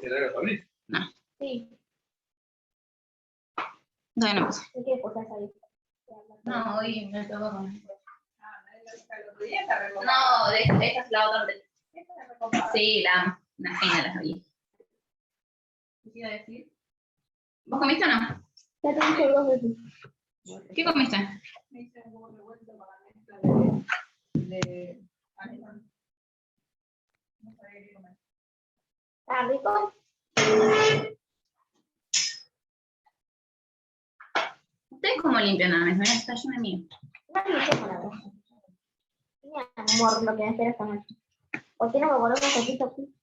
¿Era el favorito? No, Sí. todavía no puse. ¿Qué quieres posar ahí? No, hoy me tocó con... No, esta es la otra. Sí, la amo. Una genia la sabía. ¿Qué iba a decir? ¿Vos comiste o no? Ya te dije 2 veces. ¿Qué comiste? Me hice un huevo revuelto con la mezcla de panetón. No sabía qué comer. ¿Está rico? ¿Ustedes cómo limpian la mesa? Mira, está llena de mío. No me hice para vos. Mi amor, lo que me espera esta noche. ¿Por qué no me pones un poquito aquí?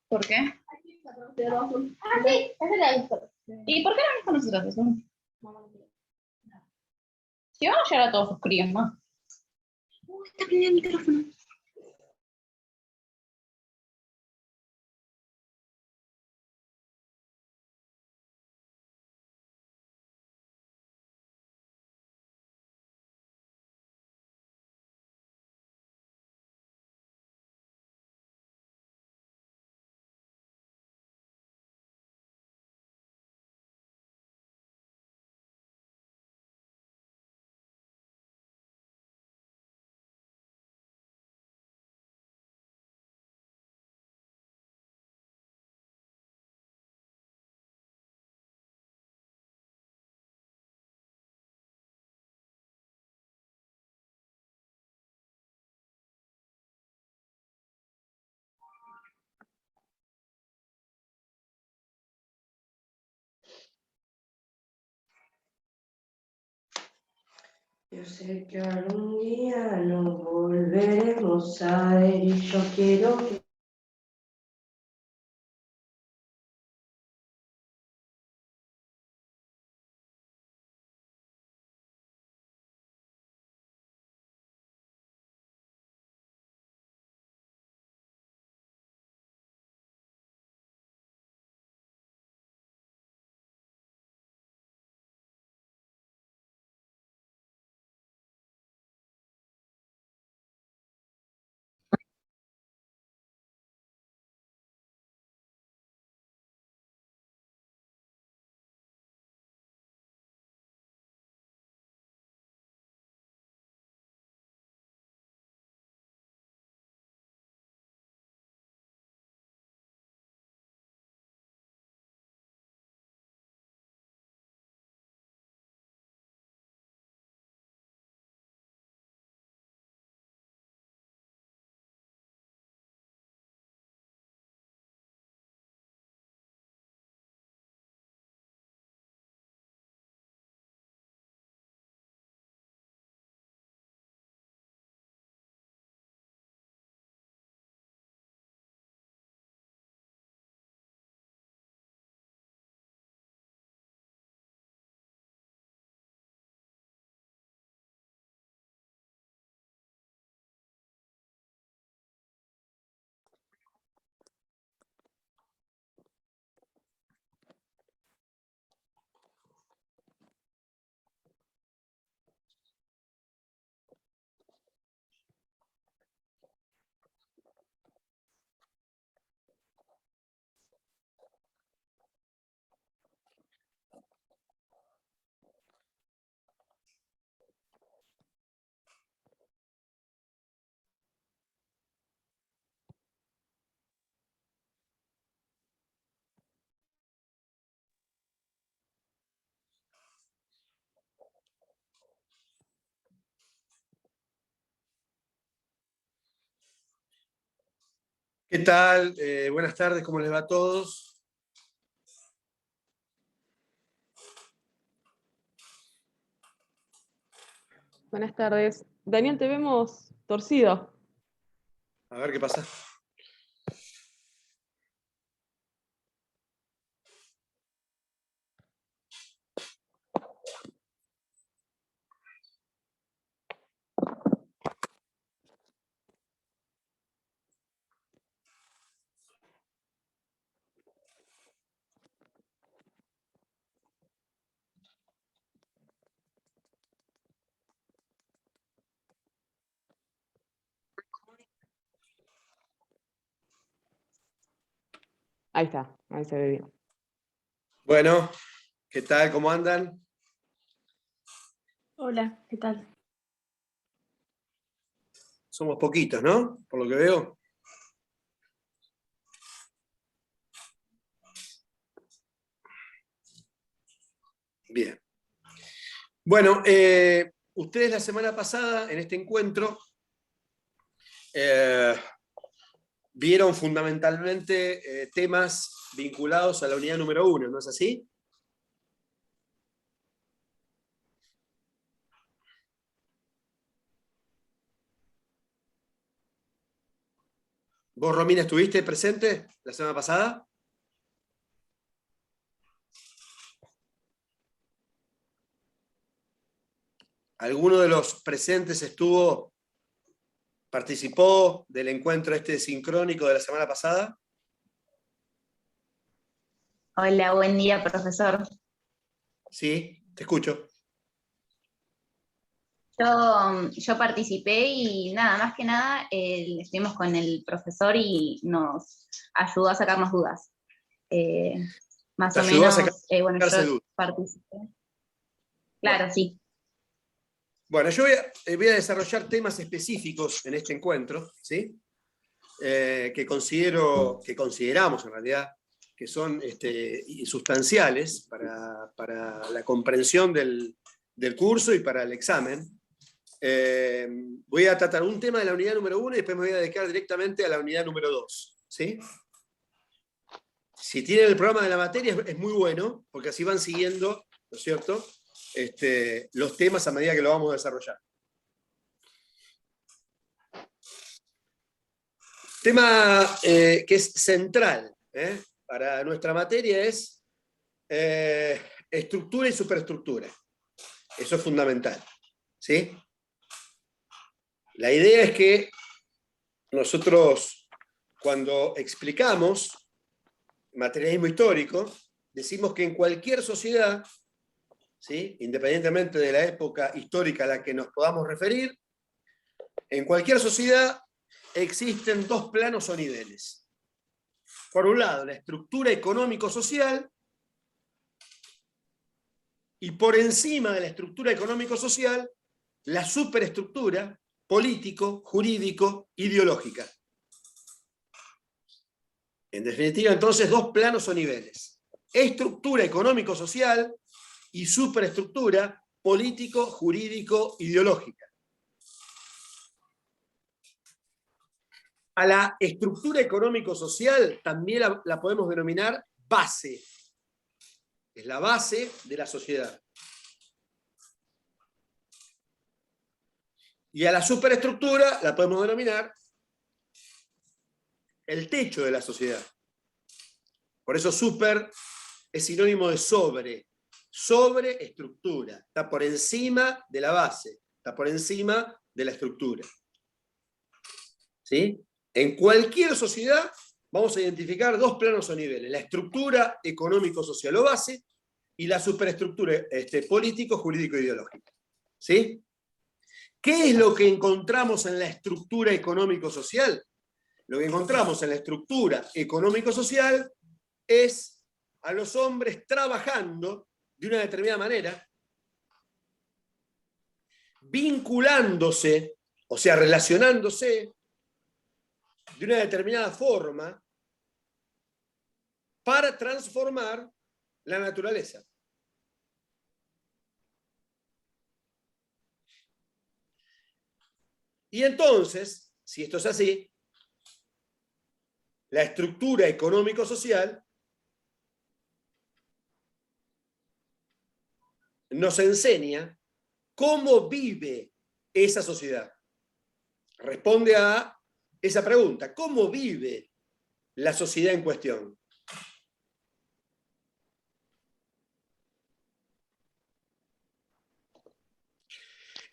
¿Por qué? Aquí está producida azul. Ah, sí, esa la he visto. ¿Y por qué no con nosotros eso? No, mentira. Si van a llegar a todos sus críos, ¿no? Está prendido el micrófono. Yo sé que algún día nos volveremos a ver y yo quiero que... ¿Qué tal? Buenas tardes, ¿cómo les va a todos? Buenas tardes. Daniel, te vemos torcido. A ver qué pasa. Ahí está, ahí se ve bien. Bueno, ¿qué tal? ¿Cómo andan? Hola, ¿qué tal? Somos poquitos, ¿no? Por lo que veo. Bien. Bueno, ustedes la semana pasada, en este encuentro, vieron fundamentalmente temas vinculados a la unidad número 1, ¿no es así? ¿Vos, Romina, estuviste presente la semana pasada? ¿Alguno de los presentes participó del encuentro este sincrónico de la semana pasada? Hola, buen día, profesor. Sí, te escucho. Yo participé y nada, más que nada estuvimos con el profesor y nos ayudó a sacarnos dudas. Más ¿Te o ayudó a menos, bueno, sacarse yo dudas? participé. Claro, Bueno. sí. Bueno, yo voy a desarrollar temas específicos en este encuentro, ¿sí? Que consideramos en realidad que son sustanciales para la comprensión del curso y para el examen. Voy a tratar un tema de la unidad número 1 y después me voy a dedicar directamente a la unidad número 2, ¿sí? Si tienen el programa de la materia es muy bueno, porque así van siguiendo, ¿no es cierto?, los temas a medida que lo vamos a desarrollar. Tema que es central para nuestra materia es estructura y superestructura. Eso es fundamental, ¿sí? La idea es que nosotros, cuando explicamos materialismo histórico, decimos que en cualquier sociedad, ¿sí?, independientemente de la época histórica a la que nos podamos referir, en cualquier sociedad existen dos planos o niveles. Por un lado, la estructura económico-social, y por encima de la estructura económico-social, la superestructura político, jurídico, ideológica. En definitiva, entonces, dos planos o niveles. Estructura económico-social y superestructura político, jurídico, ideológica. A la estructura económico-social también la podemos denominar base. Es la base de la sociedad. Y a la superestructura la podemos denominar el techo de la sociedad. Por eso super es sinónimo de sobre. Sobreestructura. Está por encima de la base. Está por encima de la estructura. ¿Sí? En cualquier sociedad vamos a identificar dos planos o niveles. La estructura económico-social o base y la superestructura político, jurídico e ideológica. ¿Sí? ¿Qué es lo que encontramos en la estructura económico-social? Lo que encontramos en la estructura económico-social es a los hombres trabajando de una determinada manera, vinculándose, o sea, relacionándose de una determinada forma para transformar la naturaleza. Y entonces, si esto es así, la estructura económico-social nos enseña cómo vive esa sociedad. Responde a esa pregunta: ¿cómo vive la sociedad en cuestión?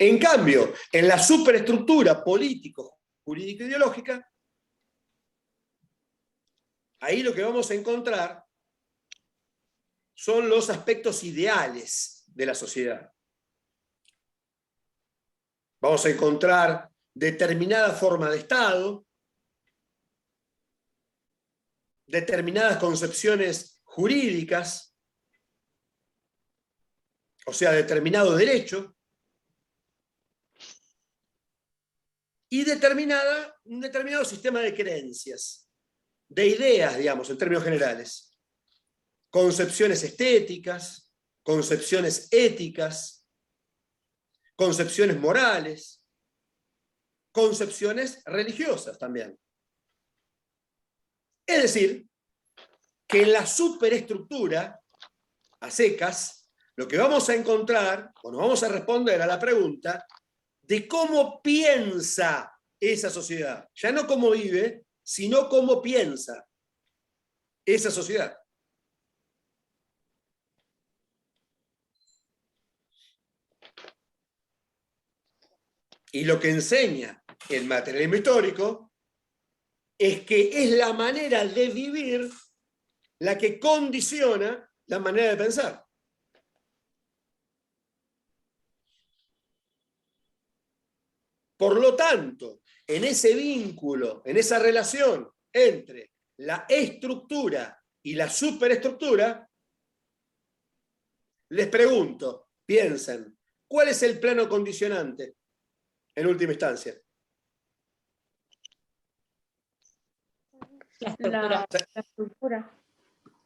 En cambio, en la superestructura político, jurídico, ideológica, ahí lo que vamos a encontrar son los aspectos ideales de la sociedad. Vamos a encontrar determinada forma de Estado, determinadas concepciones jurídicas, o sea, determinado derecho, y un determinado sistema de creencias, de ideas, digamos, en términos generales. Concepciones estéticas, concepciones éticas, concepciones morales, concepciones religiosas también. Es decir, que en la superestructura, a secas, lo que vamos a encontrar, o nos vamos a responder a la pregunta de cómo piensa esa sociedad. Ya no cómo vive, sino cómo piensa esa sociedad. Y lo que enseña el materialismo histórico es que es la manera de vivir la que condiciona la manera de pensar. Por lo tanto, en ese vínculo, en esa relación entre la estructura y la superestructura, les pregunto, piensen, ¿cuál es el plano condicionante en última instancia? La estructura.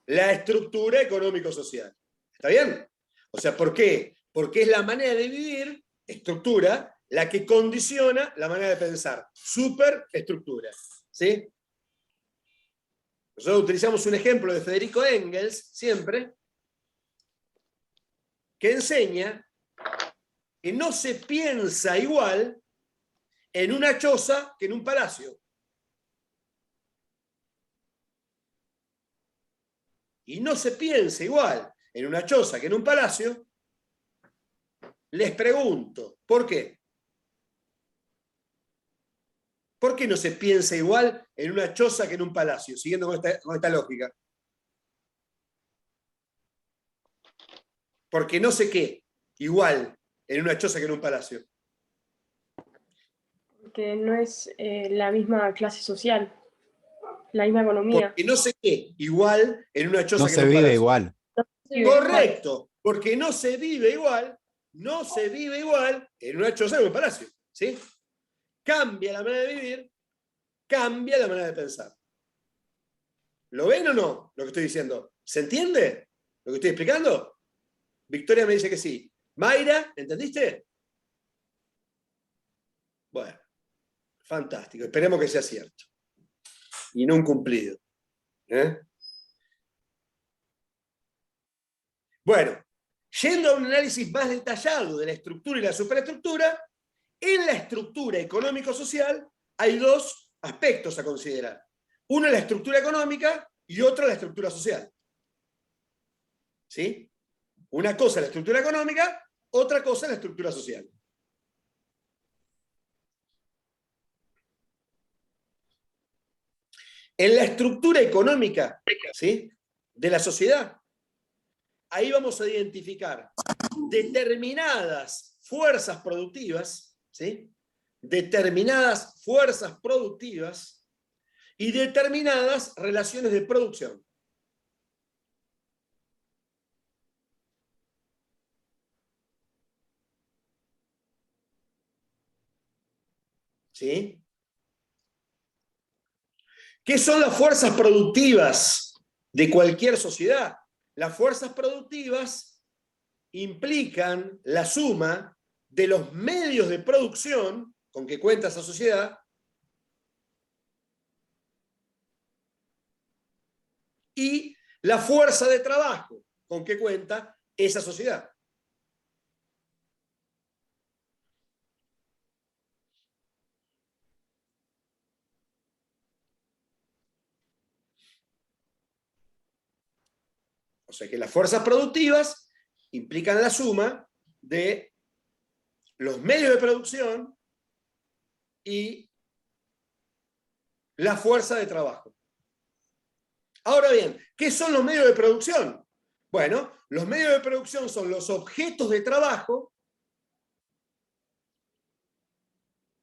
La estructura económico-social. ¿Está bien? O sea, ¿por qué? Porque es la manera de vivir, estructura, la que condiciona la manera de pensar. Superestructura. ¿Sí? Nosotros utilizamos un ejemplo de Federico Engels, siempre, que enseña que no se piensa igual en una choza que en un palacio. Y no se piensa igual en una choza que en un palacio. Les pregunto, ¿por qué? ¿Por qué no se piensa igual en una choza que en un palacio? Siguiendo con esta lógica. Porque no sé qué, igual en una choza que en un palacio. Porque no es la misma clase social, la misma economía. Porque no sé qué, igual en una choza No que se en un vive palacio. igual. Correcto, porque no se vive igual en una choza que en un palacio. ¿Sí? Cambia la manera de vivir, cambia la manera de pensar. ¿Lo ven o no lo que estoy diciendo? ¿Se entiende lo que estoy explicando? Victoria me dice que sí. Mayra, ¿entendiste? Bueno, fantástico. Esperemos que sea cierto. Y no un cumplido. Bueno, yendo a un análisis más detallado de la estructura y la superestructura, en la estructura económico-social hay dos aspectos a considerar. Uno es la estructura económica y otro la estructura social. ¿Sí? Una cosa es la estructura económica, otra cosa es la estructura social. En la estructura económica, ¿sí?, de la sociedad, ahí vamos a identificar determinadas fuerzas productivas, ¿sí?, determinadas fuerzas productivas y determinadas relaciones de producción. ¿Sí? ¿Qué son las fuerzas productivas de cualquier sociedad? Las fuerzas productivas implican la suma de los medios de producción con que cuenta esa sociedad y la fuerza de trabajo con que cuenta esa sociedad. O sea que las fuerzas productivas implican la suma de los medios de producción y la fuerza de trabajo. Ahora bien, ¿qué son los medios de producción? Bueno, los medios de producción son los objetos de trabajo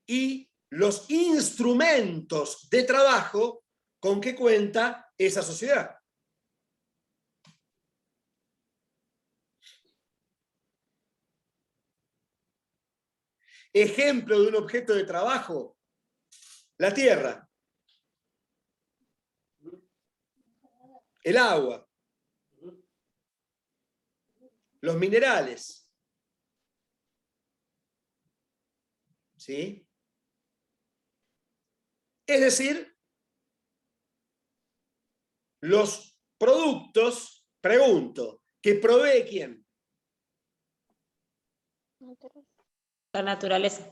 y los instrumentos de trabajo con que cuenta esa sociedad. Ejemplo de un objeto de trabajo, la tierra, el agua, los minerales. ¿Sí? Es decir, los productos, pregunto, ¿que provee quién? La naturaleza.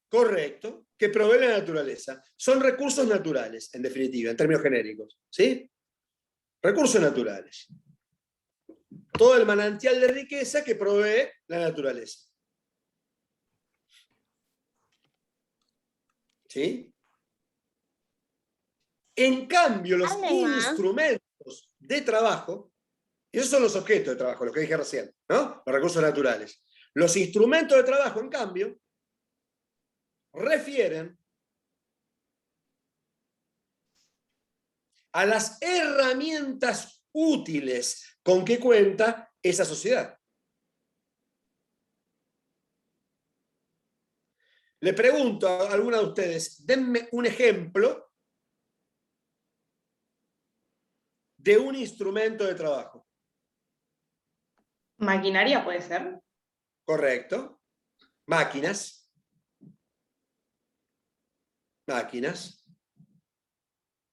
Correcto, que provee la naturaleza. Son recursos naturales, en definitiva, en términos genéricos. ¿Sí? Recursos naturales. Todo el manantial de riqueza que provee la naturaleza. ¿Sí? En cambio, los instrumentos de trabajo, y esos son los objetos de trabajo, lo que dije recién, ¿no? Los recursos naturales. Los instrumentos de trabajo, en cambio, refieren a las herramientas útiles con que cuenta esa sociedad. Le pregunto a alguna de ustedes, denme un ejemplo de un instrumento de trabajo. Maquinaria puede ser. Correcto. Máquinas. Máquinas.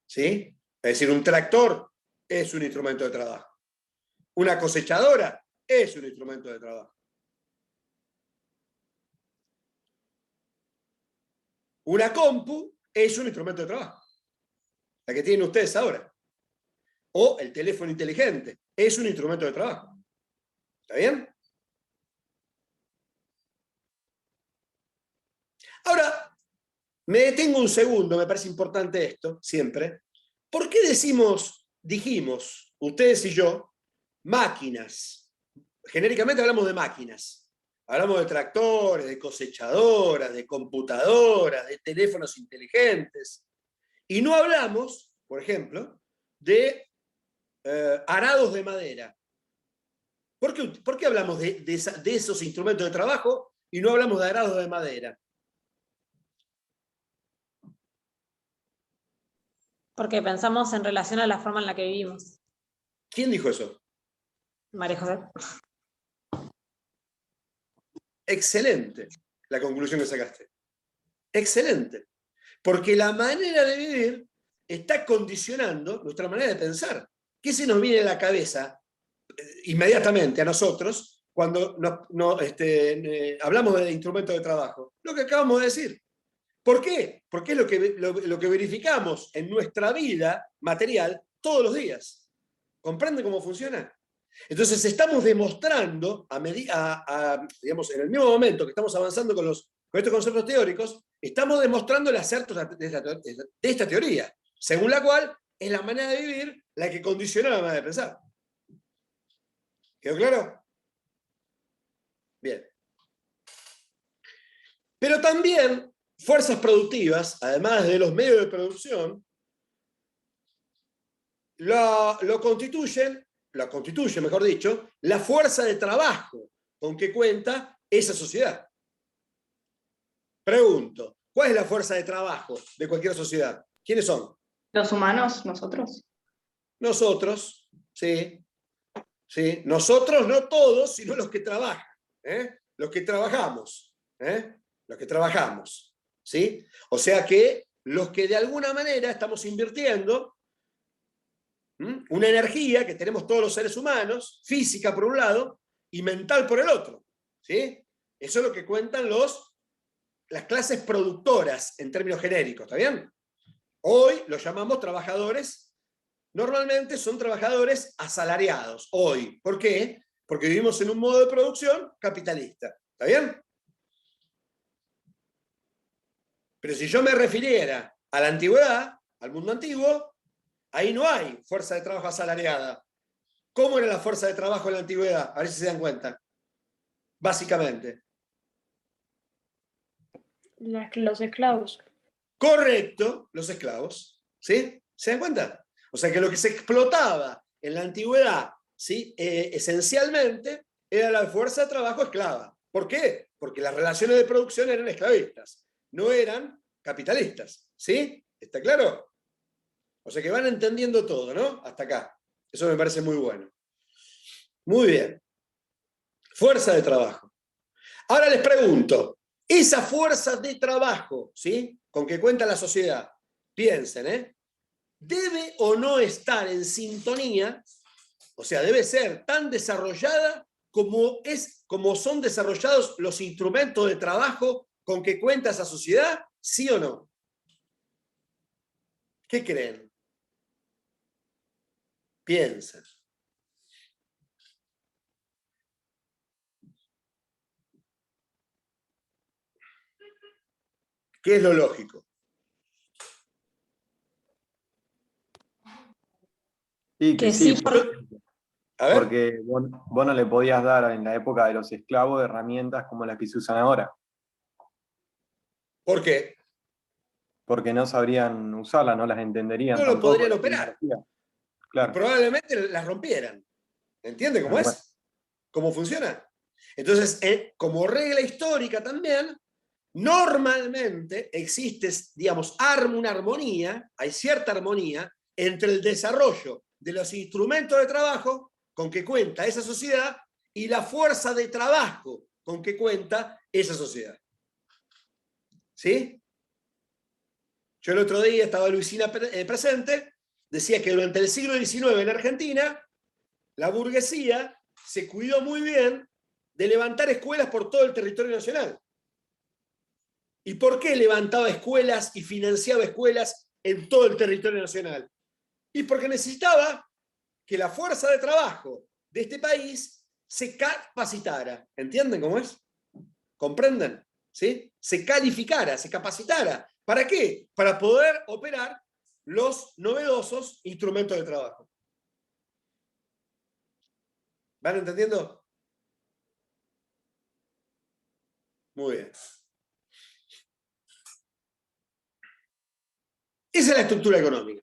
¿Sí? Es decir, un tractor es un instrumento de trabajo. Una cosechadora es un instrumento de trabajo. Una compu es un instrumento de trabajo. La que tienen ustedes ahora. O el teléfono inteligente es un instrumento de trabajo. ¿Está bien? Ahora, me detengo un segundo, me parece importante esto, siempre. ¿Por qué dijimos, ustedes y yo, máquinas? Genéricamente hablamos de máquinas. Hablamos de tractores, de cosechadoras, de computadoras, de teléfonos inteligentes. Y no hablamos, por ejemplo, de arados de madera. ¿Por qué hablamos de esos instrumentos de trabajo y no hablamos de arados de madera? Porque pensamos en relación a la forma en la que vivimos. ¿Quién dijo eso? María José. Excelente la conclusión que sacaste. Excelente. Porque la manera de vivir está condicionando nuestra manera de pensar. ¿Qué se nos viene a la cabeza inmediatamente a nosotros cuando hablamos de instrumentos de trabajo? Lo que acabamos de decir. ¿Por qué? Porque es lo que verificamos en nuestra vida material todos los días. ¿Comprenden cómo funciona? Entonces estamos demostrando, digamos, en el mismo momento que estamos avanzando con estos conceptos teóricos, estamos demostrando el acerto de esta teoría, según la cual es la manera de vivir la que condiciona la manera de pensar. ¿Quedó claro? Bien. Pero también fuerzas productivas, además de los medios de producción, lo constituye, mejor dicho, la fuerza de trabajo con que cuenta esa sociedad. Pregunto, ¿cuál es la fuerza de trabajo de cualquier sociedad? ¿Quiénes son? Los humanos, nosotros. Nosotros, sí. ¿Sí? Nosotros, no todos, sino los que trabajan. Los que trabajamos. Los que trabajamos. ¿Sí? O sea que los que de alguna manera estamos invirtiendo una energía que tenemos todos los seres humanos, física por un lado y mental por el otro. ¿Sí? Eso es lo que cuentan las clases productoras en términos genéricos, ¿está bien? Hoy los llamamos trabajadores, normalmente son trabajadores asalariados, hoy. ¿Por qué? Porque vivimos en un modo de producción capitalista, ¿está bien? Pero si yo me refiriera a la antigüedad, al mundo antiguo, ahí no hay fuerza de trabajo asalariada. ¿Cómo era la fuerza de trabajo en la antigüedad? A ver si se dan cuenta. Básicamente. Los esclavos. Correcto, los esclavos. ¿Sí? ¿Se dan cuenta? O sea que lo que se explotaba en la antigüedad, ¿sí? Esencialmente, era la fuerza de trabajo esclava. ¿Por qué? Porque las relaciones de producción eran esclavistas, no eran capitalistas. ¿Sí? ¿Está claro? O sea que van entendiendo todo, ¿no? Hasta acá. Eso me parece muy bueno. Muy bien. Fuerza de trabajo. Ahora les pregunto, esa fuerza de trabajo, ¿sí? ¿Con que cuenta la sociedad? Piensen, ¿eh? ¿Debe o no estar en sintonía? O sea, debe ser tan desarrollada como son desarrollados los instrumentos de trabajo con que cuenta esa sociedad, ¿sí o no? ¿Qué creen? Piensen. ¿Qué es lo lógico? Sí, que Que sí, sí, por- A ver, porque vos no le podías dar en la época de los esclavos herramientas como las que se usan ahora, ¿por qué? porque no sabrían usarlas, no las entenderían No lo tampoco, podrían la operar tecnología. y Claro, probablemente las rompieran. ¿Entiende cómo tal cual. es? ¿Cómo funciona? Entonces, como regla histórica también, normalmente existe, digamos, una armonía, hay cierta armonía entre el desarrollo de los instrumentos de trabajo con que cuenta esa sociedad y la fuerza de trabajo con que cuenta esa sociedad. ¿Sí? Yo el otro día estaba Luisina presente, decía que durante el siglo XIX en Argentina, la burguesía se cuidó muy bien de levantar escuelas por todo el territorio nacional. ¿Y por qué levantaba escuelas y financiaba escuelas en todo el territorio nacional? Y porque necesitaba que la fuerza de trabajo de este país se capacitara. ¿Entienden cómo es? ¿Comprenden? ¿Sí? Se calificara, se capacitara. ¿Para qué? Para poder operar los novedosos instrumentos de trabajo. ¿Van entendiendo? Muy bien. Esa es la estructura económica,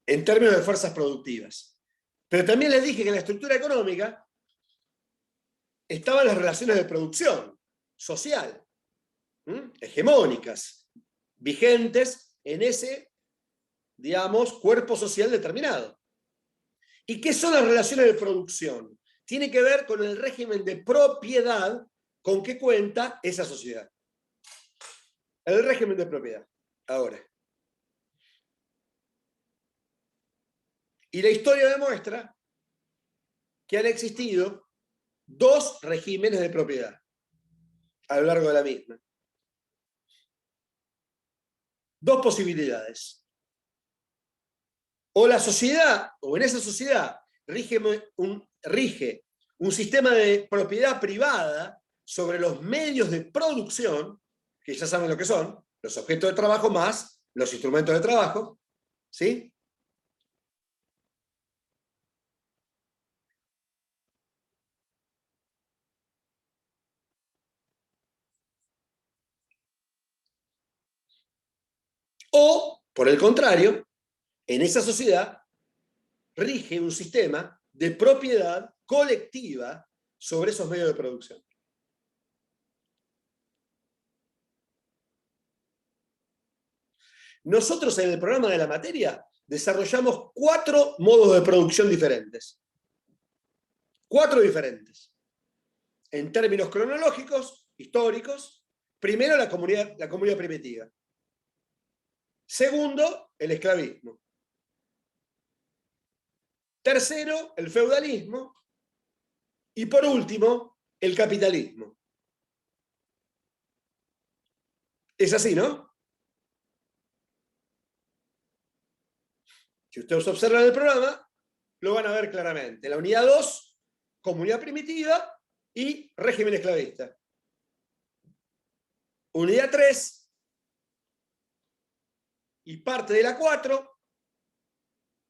en términos de fuerzas productivas. Pero también les dije que en la estructura económica estaban las relaciones de producción social, hegemónicas, vigentes en ese, digamos, cuerpo social determinado. ¿Y qué son las relaciones de producción? Tiene que ver con el régimen de propiedad con que cuenta esa sociedad. El régimen de propiedad. Ahora. Y la historia demuestra que han existido dos regímenes de propiedad a lo largo de la misma. Dos posibilidades. O la sociedad, o en esa sociedad, rige un sistema de propiedad privada sobre los medios de producción, que ya saben lo que son, los objetos de trabajo más los instrumentos de trabajo, ¿sí? O, por el contrario, en esa sociedad rige un sistema de propiedad colectiva sobre esos medios de producción. Nosotros en el programa de la materia desarrollamos 4 modos de producción diferentes. 4 diferentes. En términos cronológicos, históricos, primero la comunidad primitiva. Segundo, el esclavismo. Tercero, el feudalismo. Y por último, el capitalismo. Es así, ¿no? Si ustedes observan el programa, lo van a ver claramente. La unidad 2, comunidad primitiva y régimen esclavista. Unidad 3 y parte de la 4,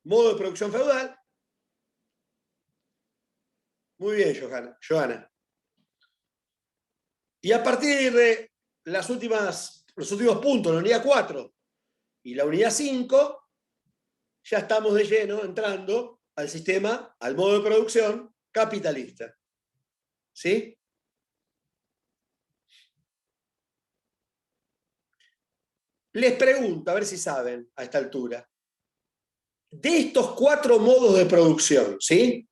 modo de producción feudal. Muy bien, Johanna. Y a partir de los últimos puntos, la unidad 4 y la unidad 5, ya estamos de lleno entrando al sistema, al modo de producción capitalista. ¿Sí? Les pregunto, a ver si saben a esta altura, de estos 4 modos de producción, ¿sí?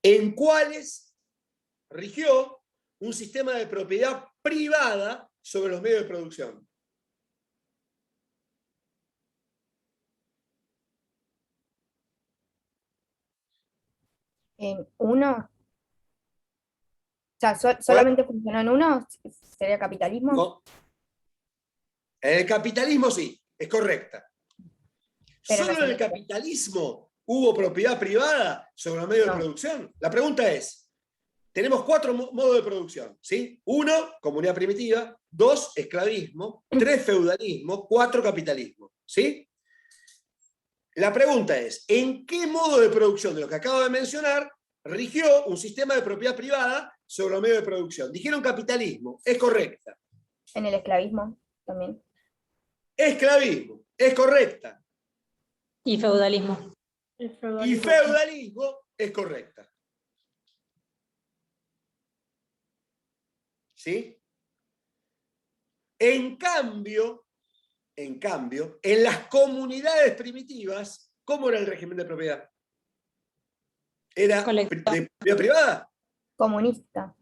¿En cuáles rigió un sistema de propiedad privada sobre los medios de producción? En uno, o sea, solamente funcionó en uno, ¿sería capitalismo? No. En el capitalismo sí, es correcta. Pero ¿Solo no en el sé. capitalismo hubo propiedad privada sobre los medios de No. producción? La pregunta es, tenemos 4 modos de producción, ¿sí? 1, comunidad primitiva. 2, esclavismo. 3, feudalismo. 4, capitalismo, ¿sí? La pregunta es, ¿en qué modo de producción de lo que acabo de mencionar rigió un sistema de propiedad privada sobre los medios de producción? Dijeron capitalismo, es correcta. En el esclavismo también. Esclavismo, es correcta. Y feudalismo. Y feudalismo, es correcta. ¿Sí? En cambio, en las comunidades primitivas, ¿cómo era el régimen de propiedad? ¿Era de propiedad privada? Comunista.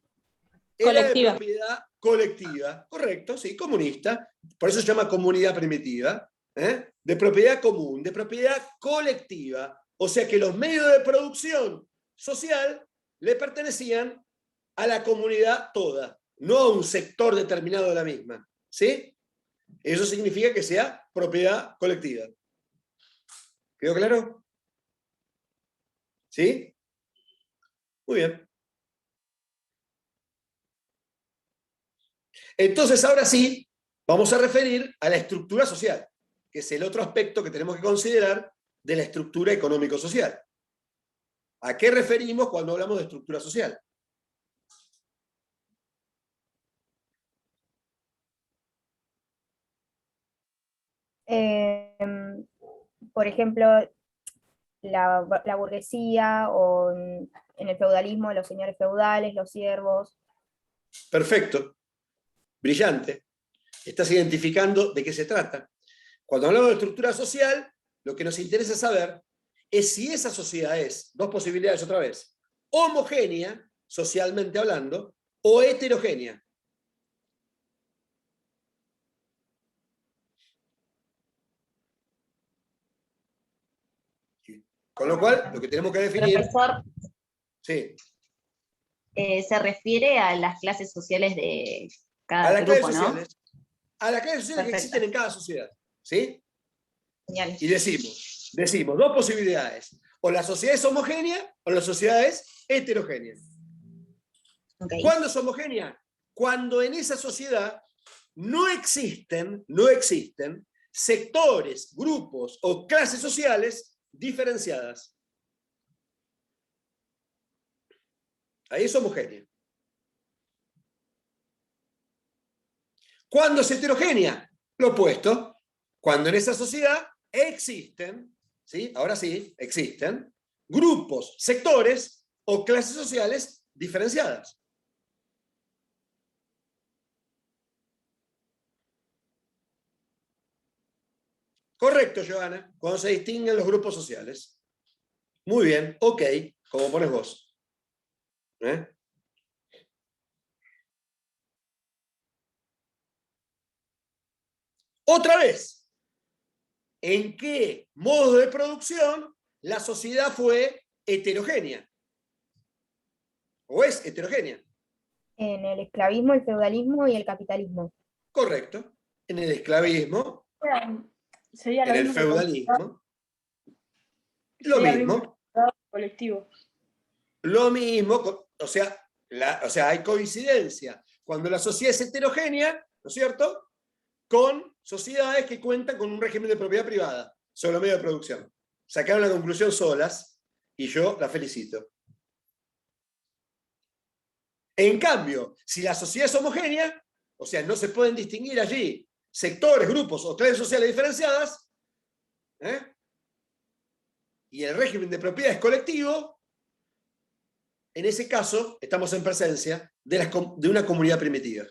Era Colectiva. de propiedad colectiva, correcto, sí, comunista. Por eso se llama comunidad primitiva. De propiedad común, de propiedad colectiva. O sea que los medios de producción social le pertenecían a la comunidad toda, no a un sector determinado de la misma. ¿Sí? Eso significa que sea propiedad colectiva. ¿Quedó claro? ¿Sí? Muy bien. Entonces, ahora sí, vamos a referir a la estructura social, que es el otro aspecto que tenemos que considerar de la estructura económico-social. ¿A qué referimos cuando hablamos de estructura social? Por ejemplo, la burguesía o en el feudalismo los señores feudales, los siervos. Perfecto. Brillante. Estás identificando de qué se trata. Cuando hablamos de estructura social, lo que nos interesa saber es si esa sociedad es, 2 posibilidades otra vez, homogénea, socialmente hablando, o heterogénea. Con lo cual, lo que tenemos que definir... Profesor, Sí. se refiere a las clases sociales de A cada las grupo, clases ¿no? sociales. A las clases sociales que Perfecto. existen en cada sociedad. ¿Sí? Genial. Y decimos 2 posibilidades. O la sociedad es homogénea o la sociedad es heterogénea. Okay. ¿Cuándo es homogénea? Cuando en esa sociedad no existen sectores, grupos o clases sociales diferenciadas. Ahí es homogénea. ¿Cuándo es heterogénea? Lo opuesto. Cuando en esa sociedad existen, ¿sí? Ahora sí, existen grupos, sectores o clases sociales diferenciadas. Correcto, Joana, cuando se distinguen los grupos sociales. Muy bien, ok, como pones vos. Otra vez, ¿en qué modo de producción la sociedad fue heterogénea? ¿O es heterogénea? En el esclavismo, el feudalismo y el capitalismo. Correcto. En el esclavismo, Sería en el feudalismo, lo mismo. Colectivo. Lo mismo, o sea, hay coincidencia. Cuando la sociedad es heterogénea, ¿no es cierto?, con sociedades que cuentan con un régimen de propiedad privada sobre los medios de producción. Sacaron la conclusión solas y yo la felicito. En cambio, si la sociedad es homogénea, o sea, no se pueden distinguir allí sectores, grupos o clases sociales diferenciadas, y el régimen de propiedad es colectivo, en ese caso estamos en presencia de una comunidad primitiva.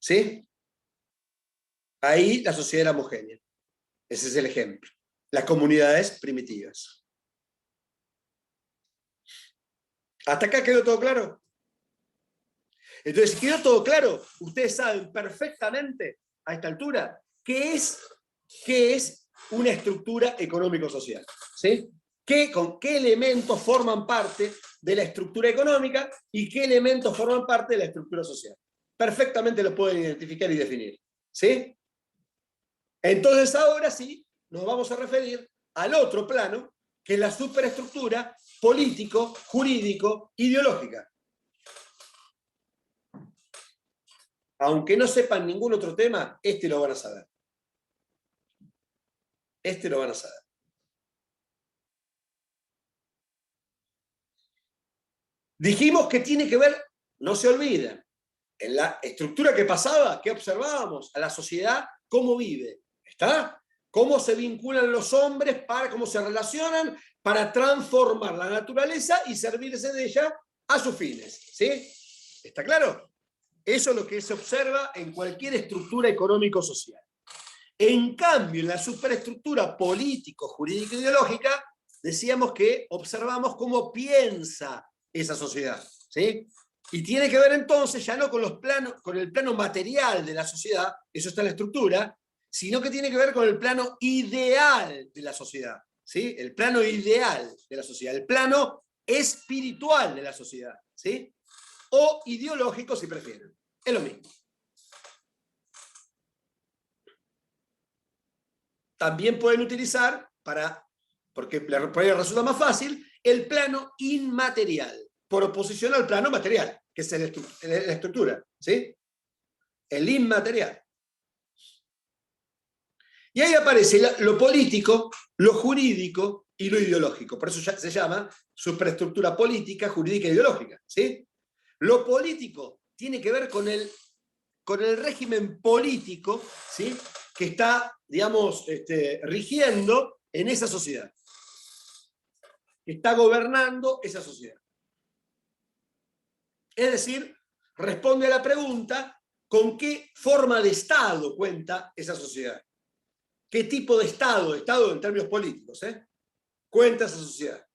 ¿Sí? Ahí la sociedad era homogénea. Ese es el ejemplo. Las comunidades primitivas. ¿Hasta acá quedó todo claro? Entonces, si quedó todo claro, ustedes saben perfectamente a esta altura qué es una estructura económico-social. ¿Sí? Con qué elementos forman parte de la estructura económica y qué elementos forman parte de la estructura social. Perfectamente lo pueden identificar y definir. ¿Sí? Entonces ahora sí nos vamos a referir al otro plano, que es la superestructura político, jurídico, ideológica. Aunque no sepan ningún otro tema, este lo van a saber. Este lo van a saber. Dijimos que tiene que ver, no se olviden, en la estructura que pasaba, ¿qué observábamos? A la sociedad, cómo vive, ¿está? Cómo se vinculan los hombres, cómo se relacionan para transformar la naturaleza y servirse de ella a sus fines, ¿sí? ¿Está claro? Eso es lo que se observa en cualquier estructura económico-social. En cambio, en la superestructura político-jurídico-ideológica, decíamos que observamos cómo piensa esa sociedad, ¿sí? Y tiene que ver entonces ya no con el plano material de la sociedad, eso está en la estructura, sino que tiene que ver con el plano ideal de la sociedad, ¿sí? El plano ideal de la sociedad, el plano espiritual de la sociedad, ¿sí? O ideológico si prefieren, es lo mismo. También pueden utilizar, porque por ahí resulta más fácil, el plano inmaterial, por oposición al plano material, que es la estructura, ¿sí? El inmaterial. Y ahí aparece lo político, lo jurídico y lo ideológico. Por eso ya se llama superestructura política, jurídica e ideológica, ¿sí? Lo político tiene que ver con el régimen político, ¿sí? Que está, digamos, rigiendo en esa sociedad. Que está gobernando esa sociedad. Es decir, responde a la pregunta, ¿con qué forma de Estado cuenta esa sociedad? ¿Qué tipo de Estado en términos políticos, cuenta esa sociedad?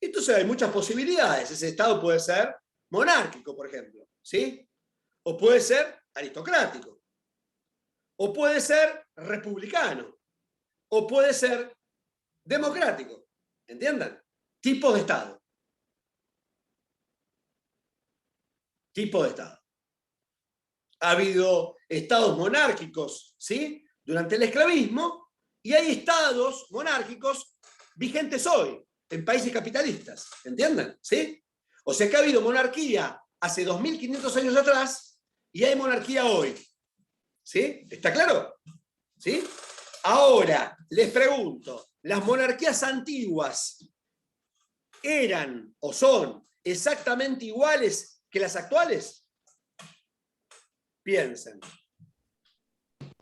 Entonces hay muchas posibilidades. Ese Estado puede ser monárquico, por ejemplo, ¿sí? O puede ser aristocrático. O puede ser republicano. O puede ser democrático. ¿Entiendan? Tipos de Estado. Tipo de Estado. Ha habido estados monárquicos, ¿sí? Durante el esclavismo, y hay estados monárquicos vigentes hoy, en países capitalistas, ¿entiendan? ¿Sí? O sea que ha habido monarquía hace 2500 años atrás, y hay monarquía hoy. ¿Sí? ¿Está claro? ¿Sí? Ahora, les pregunto, ¿las monarquías antiguas eran o son exactamente iguales que las actuales? Piensen.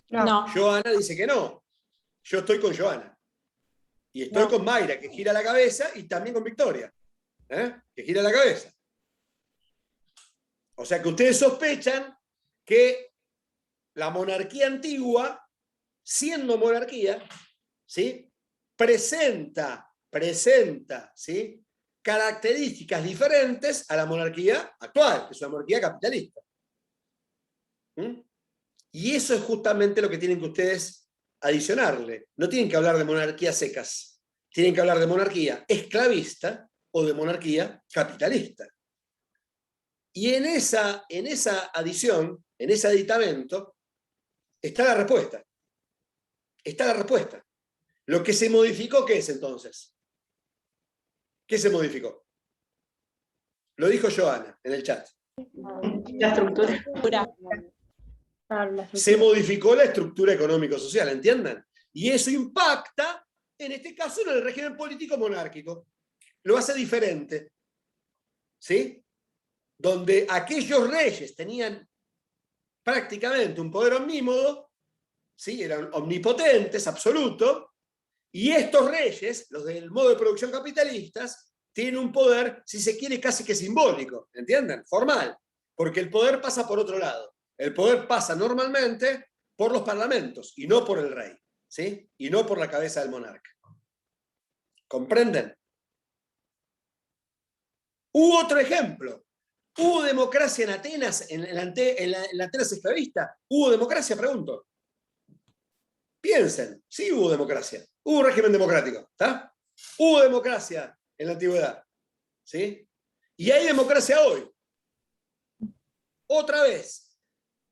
No. Joana dice que no. Yo estoy con Joana. Y estoy con Mayra, que gira la cabeza, y también con Victoria, que gira la cabeza. O sea que ustedes sospechan que la monarquía antigua, siendo monarquía, ¿sí? presenta ¿sí? características diferentes a la monarquía actual, que es una monarquía capitalista. Y eso es justamente lo que tienen que ustedes adicionarle. No tienen que hablar de monarquías secas, tienen que hablar de monarquía esclavista o de monarquía capitalista. Y en esa adición, en ese aditamento, está la respuesta. Está la respuesta. Lo que se modificó, ¿qué es entonces? ¿Qué se modificó? Lo dijo Joana en el chat. La estructura. Se modificó la estructura económico-social, ¿entiendan? Y eso impacta, en este caso, en el régimen político monárquico. Lo hace diferente. ¿Sí? Donde aquellos reyes tenían prácticamente un poder omnímodo, ¿sí? Eran omnipotentes, absoluto, y estos reyes, los del modo de producción capitalistas, tienen un poder, si se quiere, casi que simbólico, ¿entienden? Formal, porque el poder pasa por otro lado. El poder pasa normalmente por los parlamentos y no por el rey, ¿sí? Y no por la cabeza del monarca. ¿Comprenden? Hubo otro ejemplo. ¿Hubo democracia en Atenas, en la Atenas esclavista? ¿Hubo democracia? Pregunto. Piensen, sí hubo democracia. Hubo régimen democrático, ¿está? Hubo democracia en la antigüedad, ¿sí? Y hay democracia hoy. Otra vez,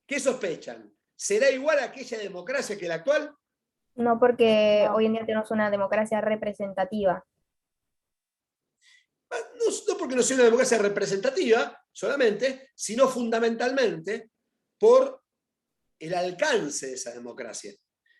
¿qué sospechan? ¿Será igual a aquella democracia que la actual? No, porque No. hoy en día tenemos una democracia representativa. No porque no sea una democracia representativa solamente, sino fundamentalmente por el alcance de esa democracia,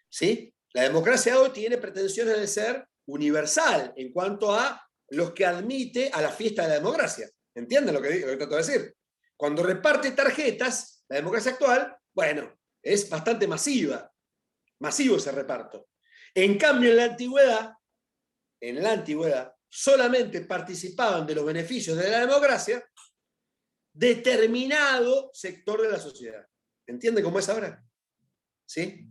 ¿sí? La democracia hoy tiene pretensiones de ser universal en cuanto a los que admite a la fiesta de la democracia. ¿Entienden lo que trato de decir? Cuando reparte tarjetas, la democracia actual, bueno, es bastante masivo ese reparto. En cambio, en la antigüedad, solamente participaban de los beneficios de la democracia determinado sector de la sociedad. ¿Entiende cómo es ahora? ¿Sí?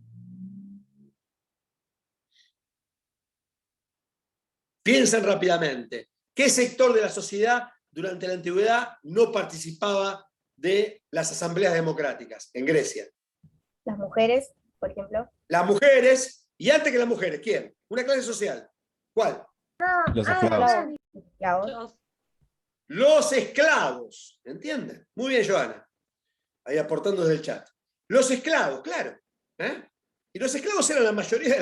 Piensen rápidamente. ¿Qué sector de la sociedad durante la antigüedad no participaba de las asambleas democráticas en Grecia? Las mujeres, por ejemplo. Las mujeres, y antes que las mujeres, ¿quién? Una clase social. ¿Cuál? Los esclavos. Esclavos. Los esclavos. ¿Entienden? Muy bien, Joana. Ahí aportando desde el chat. Los esclavos, claro. ¿Eh? Y los esclavos eran la mayoría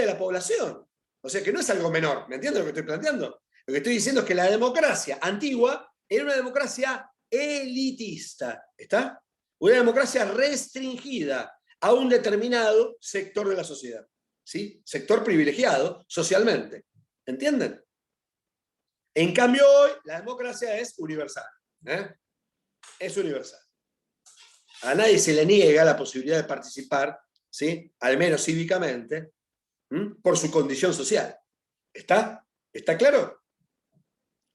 de la población. O sea que no es algo menor. ¿Me entienden lo que estoy planteando? Lo que estoy diciendo es que la democracia antigua era una democracia elitista. ¿Está? Una democracia restringida a un determinado sector de la sociedad. ¿Sí? Sector privilegiado socialmente. ¿Entienden? En cambio hoy la democracia es universal. ¿Eh? Es universal. A nadie se le niega la posibilidad de participar, ¿sí? Al menos cívicamente, por su condición social. ¿Está? ¿Está claro?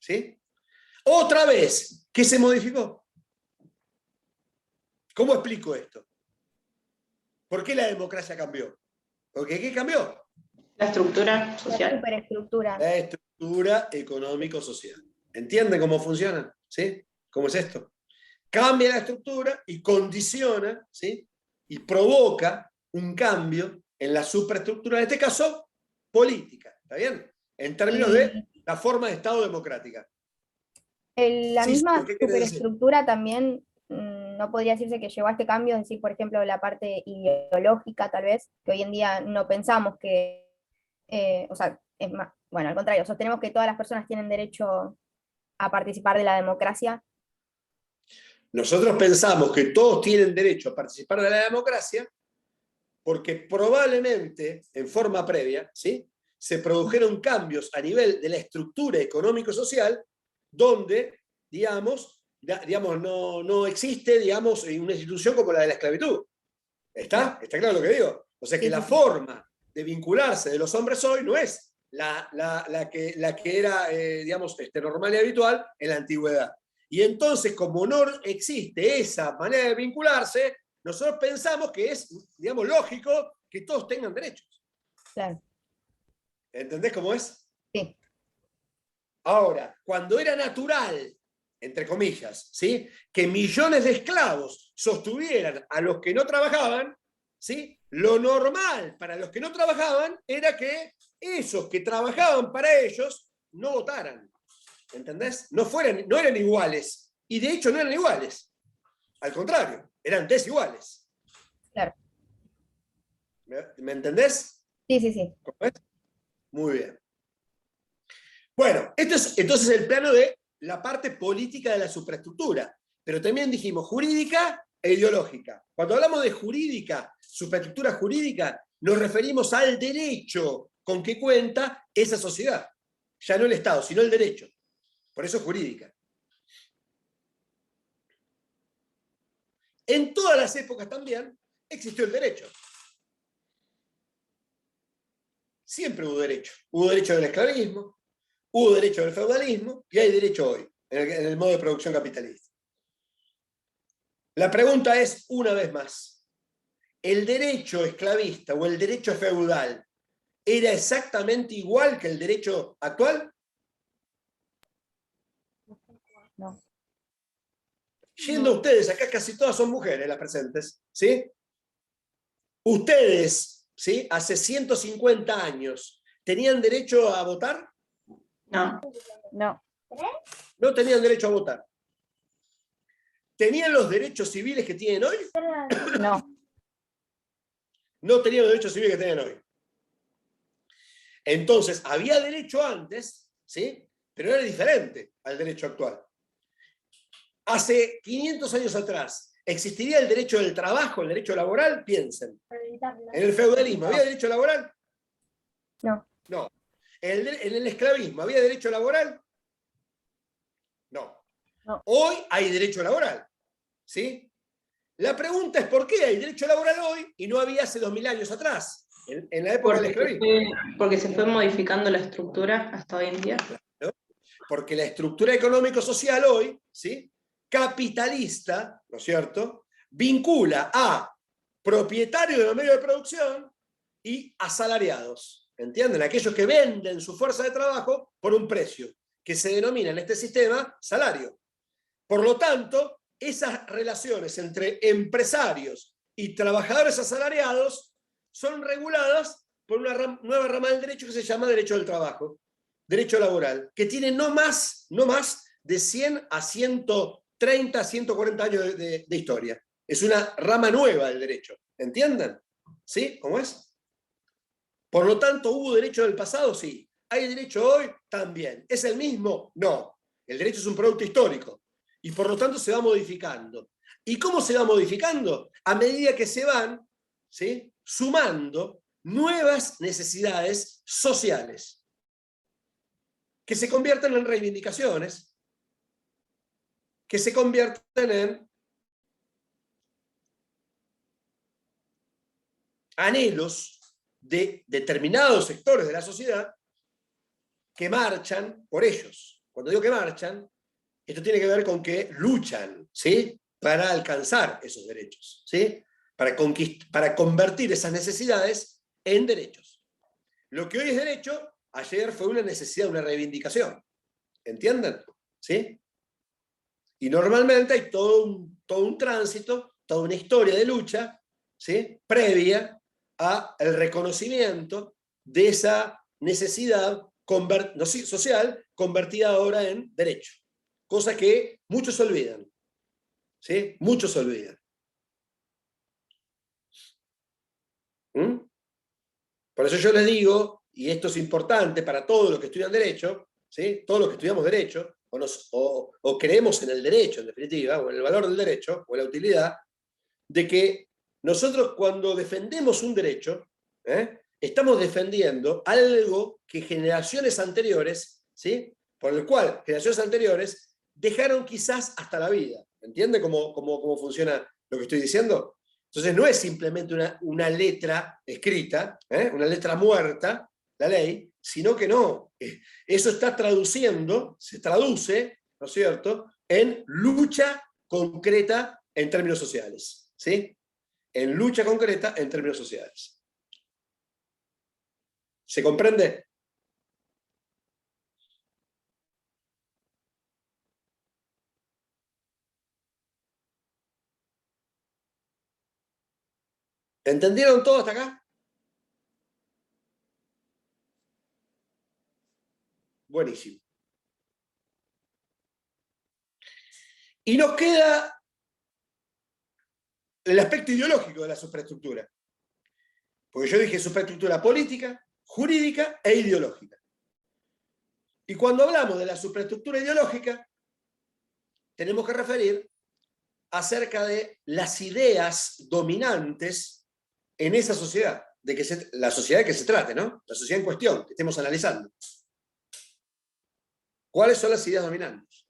¿Sí? Otra vez, ¿qué se modificó? ¿Cómo explico esto? ¿Por qué la democracia cambió? Porque ¿qué cambió? La estructura La social. superestructura. La estructura económico-social. ¿Entienden cómo funciona? ¿Sí? ¿Cómo es esto? Cambia la estructura y condiciona, ¿sí? Y provoca un cambio en la superestructura, en este caso, política. ¿Está bien? En términos de la forma de Estado democrática. La Sí, misma ¿qué quiere decir? superestructura también no podría decirse que llevó a este cambio, es decir, por ejemplo, la parte ideológica tal vez, que hoy en día no pensamos que, o sea, es más, bueno, al contrario, sostenemos que todas las personas tienen derecho a participar de la democracia. Nosotros pensamos que todos tienen derecho a participar de la democracia porque probablemente, en forma previa, ¿sí? Se produjeron cambios a nivel de la estructura económico-social donde, digamos, no existe, digamos, una institución como la de la esclavitud. ¿Está? ¿Está claro lo que digo? O sea que la forma de vincularse de los hombres hoy no es la que era, digamos, normal y habitual en la antigüedad. Y entonces, como no existe esa manera de vincularse, nosotros pensamos que es, digamos, lógico que todos tengan derechos. Claro. ¿Entendés cómo es? Sí. Ahora, cuando era natural, entre comillas, ¿sí? Que millones de esclavos sostuvieran a los que no trabajaban, ¿sí? Lo normal para los que no trabajaban era que esos que trabajaban para ellos no votaran. ¿Entendés? No eran iguales. Y de hecho no eran iguales. Al contrario, eran desiguales. Claro. ¿Me entendés? Sí, sí, sí. ¿Cómo es? Muy bien. Bueno, esto es entonces el plano de la parte política de la superestructura. Pero también dijimos jurídica e ideológica. Cuando hablamos de jurídica, superestructura jurídica, nos referimos al derecho con que cuenta esa sociedad. Ya no el Estado, sino el derecho. Por eso es jurídica. en todas las épocas también existió el derecho. Siempre hubo derecho. Hubo derecho del esclavismo, hubo derecho del feudalismo y hay derecho hoy, en el modo de producción capitalista. La pregunta es, una vez más, ¿el derecho esclavista o el derecho feudal era exactamente igual que el derecho actual? No. Yendo a ustedes, acá casi todas son mujeres las presentes, ¿sí? Ustedes, ¿sí? Hace 150 años, ¿tenían derecho a votar? No. No. No tenían derecho a votar. ¿Tenían los derechos civiles que tienen hoy? No. No tenían los derechos civiles que tienen hoy. Entonces, había derecho antes, ¿sí? Pero era diferente al derecho actual. Hace 500 años atrás, ¿existiría el derecho del trabajo, el derecho laboral? Piensen. ¿En el feudalismo había derecho laboral? No. No. ¿En el esclavismo había derecho laboral? No. No. Hoy hay derecho laboral, ¿sí? La pregunta es ¿por qué hay derecho laboral hoy y no había hace 2000 años atrás, en la época del esclavismo? Porque se fue modificando la estructura hasta hoy en día. ¿No? Porque la estructura económico-social hoy, ¿sí? Capitalista, ¿no es cierto?, vincula a propietarios de los medios de producción y asalariados, ¿entienden? Aquellos que venden su fuerza de trabajo por un precio, que se denomina en este sistema salario. Por lo tanto, esas relaciones entre empresarios y trabajadores asalariados son reguladas por una nueva rama del derecho que se llama derecho del trabajo, derecho laboral, que tiene no más de 100 a 130, 140 años de historia. Es una rama nueva del derecho, ¿entienden? ¿Sí? ¿Cómo es? Por lo tanto, ¿hubo derecho del pasado? Sí. ¿Hay derecho hoy? También. ¿Es el mismo? No. El derecho es un producto histórico y por lo tanto se va modificando. ¿Y cómo se va modificando? A medida que se van, ¿sí?, sumando nuevas necesidades sociales que se convierten en reivindicaciones, que se convierten en anhelos de determinados sectores de la sociedad que marchan por ellos. Cuando digo que marchan, esto tiene que ver con que luchan, ¿sí?, para alcanzar esos derechos, ¿sí?, para convertir esas necesidades en derechos. Lo que hoy es derecho, ayer fue una necesidad, una reivindicación. ¿Entienden? ¿Sí? Y normalmente hay todo un tránsito, toda una historia de lucha, ¿sí?, previa al reconocimiento de esa necesidad social convertida ahora en derecho. Cosa que muchos olvidan. ¿Sí? Muchos olvidan. ¿Mm? Por eso yo les digo, y esto es importante para todos los que estudian derecho, ¿sí?, todos los que estudiamos derecho, o creemos en el derecho, en definitiva, o en el valor del derecho, o en la utilidad, de que nosotros cuando defendemos un derecho, estamos defendiendo algo que generaciones anteriores, ¿sí?, por el cual generaciones anteriores dejaron quizás hasta la vida. ¿Entiende cómo funciona lo que estoy diciendo? Entonces no es simplemente una letra escrita, una letra muerta, la ley, sino que no. Eso está traduciendo, se traduce, ¿no es cierto?, en lucha concreta en términos sociales. ¿Sí? En lucha concreta en términos sociales. ¿Se comprende? ¿Entendieron todo hasta acá? Buenísimo. Y nos queda el aspecto ideológico de la superestructura. Porque yo dije superestructura política, jurídica e ideológica. Y cuando hablamos de la superestructura ideológica, tenemos que referir acerca de las ideas dominantes en esa sociedad, la sociedad de que se trate, ¿no? La sociedad en cuestión, que estemos analizando. ¿Cuáles son las ideas dominantes?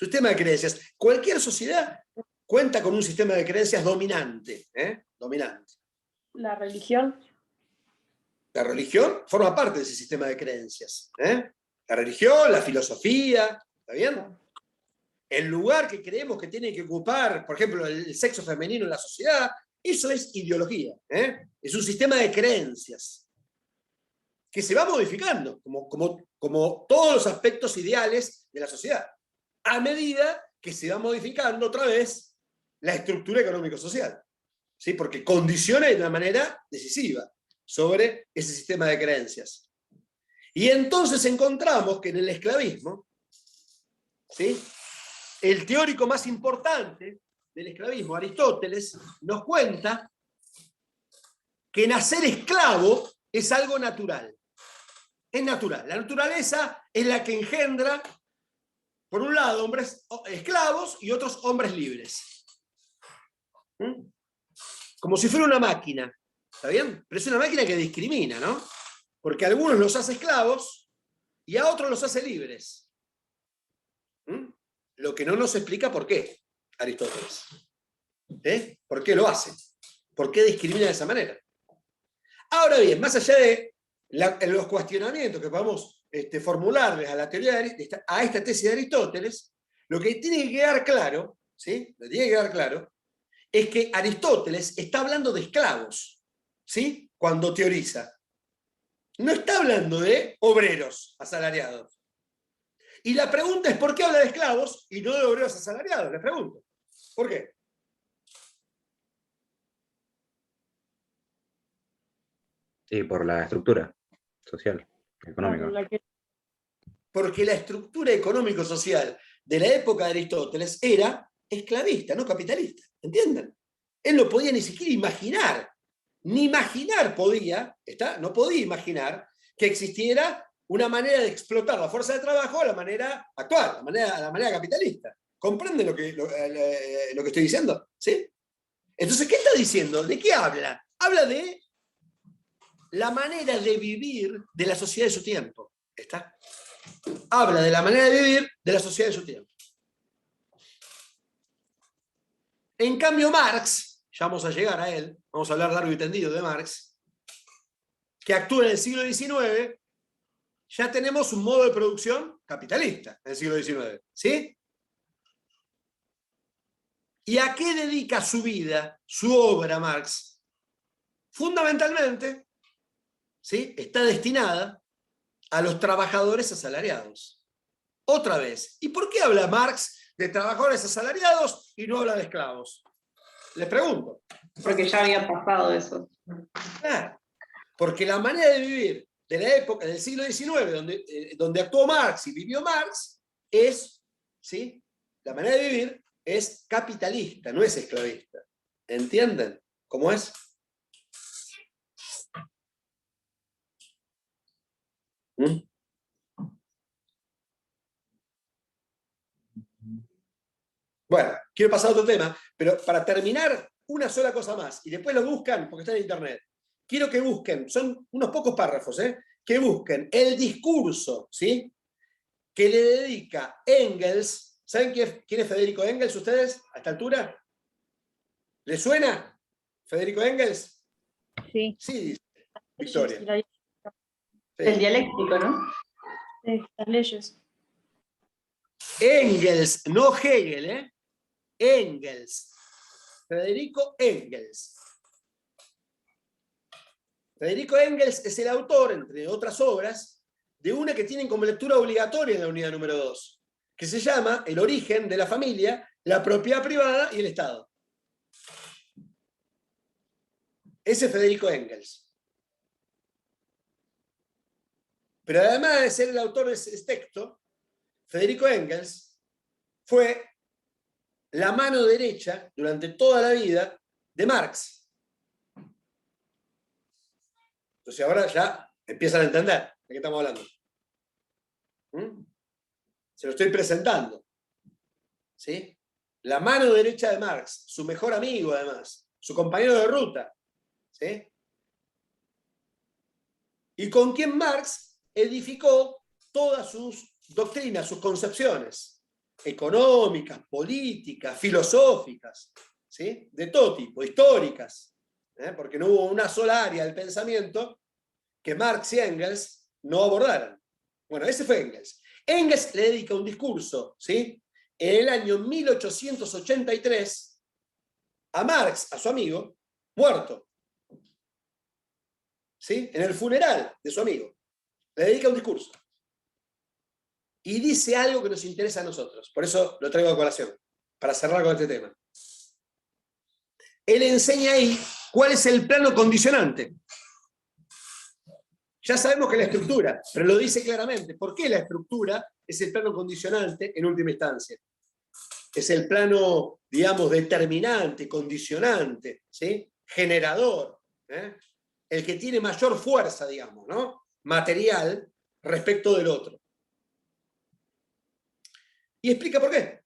Sistema de creencias. Cualquier sociedad cuenta con un sistema de creencias dominante. Dominante. La religión. La religión forma parte de ese sistema de creencias. La religión, la filosofía, ¿está bien? El lugar que creemos que tiene que ocupar, por ejemplo, el sexo femenino en la sociedad, eso es ideología. Es un sistema de creencias que se va modificando, como todos los aspectos ideales de la sociedad, a medida que se va modificando otra vez la estructura económico-social. ¿Sí? Porque condiciona de una manera decisiva sobre ese sistema de creencias. Y entonces encontramos que en el esclavismo, ¿sí?, el teórico más importante del esclavismo, Aristóteles, nos cuenta que nacer esclavo es algo natural. Es natural. La naturaleza es la que engendra, por un lado, hombres esclavos y otros hombres libres. Como si fuera una máquina. ¿Está bien? Pero es una máquina que discrimina, ¿no? Porque a algunos los hace esclavos y a otros los hace libres. Lo que no nos explica por qué, Aristóteles. ¿Por qué lo hace? ¿Por qué discrimina de esa manera? Ahora bien, más allá de los cuestionamientos que podamos formularles a la teoría a esta tesis de Aristóteles, lo que tiene que quedar claro, ¿sí?, lo que tiene que quedar claro es que Aristóteles está hablando de esclavos, ¿sí?, cuando teoriza. No está hablando de obreros asalariados. Y la pregunta es, ¿por qué habla de esclavos y no de obreros asalariados? Le pregunto. ¿Por qué? Sí, por la estructura social, económica. Porque la estructura económico-social de la época de Aristóteles era esclavista, no capitalista. ¿Entienden? Él no podía ni siquiera imaginar, ni imaginar podía, no podía imaginar que existiera una manera de explotar la fuerza de trabajo a la manera actual, a la manera capitalista. ¿Comprenden lo que estoy diciendo? ¿Sí? Entonces, ¿qué está diciendo? ¿De qué habla? Habla de la manera de vivir de la sociedad de su tiempo. ¿Está? Habla de la manera de vivir de la sociedad de su tiempo. En cambio, Marx, ya vamos a llegar a él, vamos a hablar largo y tendido de Marx, que actúa en el siglo XIX, ya tenemos un modo de producción capitalista en el siglo XIX. ¿Sí? ¿Y a qué dedica su vida, su obra, Marx? Fundamentalmente, ¿sí?, está destinada a los trabajadores asalariados. Otra vez. ¿Y por qué habla Marx de trabajadores asalariados y no habla de esclavos? Les pregunto. Porque ya había pasado eso. Claro. Porque la manera de vivir de la época del siglo XIX, donde actuó Marx y vivió Marx, es, ¿sí?, la manera de vivir es capitalista, no es esclavista. ¿Entienden cómo es? Bueno, quiero pasar a otro tema, pero para terminar, una sola cosa más, y después lo buscan, porque está en internet. Quiero que busquen, son unos pocos párrafos, que busquen el discurso, ¿sí?, que le dedica Engels. ¿Saben quién es Federico Engels ustedes a esta altura? ¿Les suena Federico Engels? Sí. Sí, dice Victoria. Sí. El dialéctico, ¿no? Las leyes. Engels, no Hegel, Engels. Federico Engels. Federico Engels es el autor, entre otras obras, de una que tienen como lectura obligatoria en la unidad número 2, que se llama El origen de la familia, la propiedad privada y el Estado. Ese es Federico Engels. Pero además de ser el autor de ese texto, Federico Engels fue la mano derecha durante toda la vida de Marx. Entonces ahora ya empiezan a entender de qué estamos hablando. Se lo estoy presentando. ¿Sí? La mano derecha de Marx, su mejor amigo además, su compañero de ruta. ¿Sí? Y con quien Marx edificó todas sus doctrinas, sus concepciones. económicas, políticas, filosóficas, ¿sí? De todo tipo, históricas, porque no hubo una sola área del pensamiento que Marx y Engels no abordaran. Bueno, ese fue Engels. Engels le dedica un discurso, ¿sí? En el año 1883 a Marx, a su amigo, muerto. ¿Sí? En el funeral de su amigo. Le dedica un discurso. Y dice algo que nos interesa a nosotros. Por eso lo traigo a colación, para cerrar con este tema. Él enseña ahí cuál es el plano condicionante. Ya sabemos que la estructura, pero lo dice claramente. ¿Por qué la estructura es el plano condicionante en última instancia? Es el plano, digamos, determinante, condicionante, ¿sí? Generador, el que tiene mayor fuerza, digamos, ¿no? Material respecto del otro. Y explica por qué.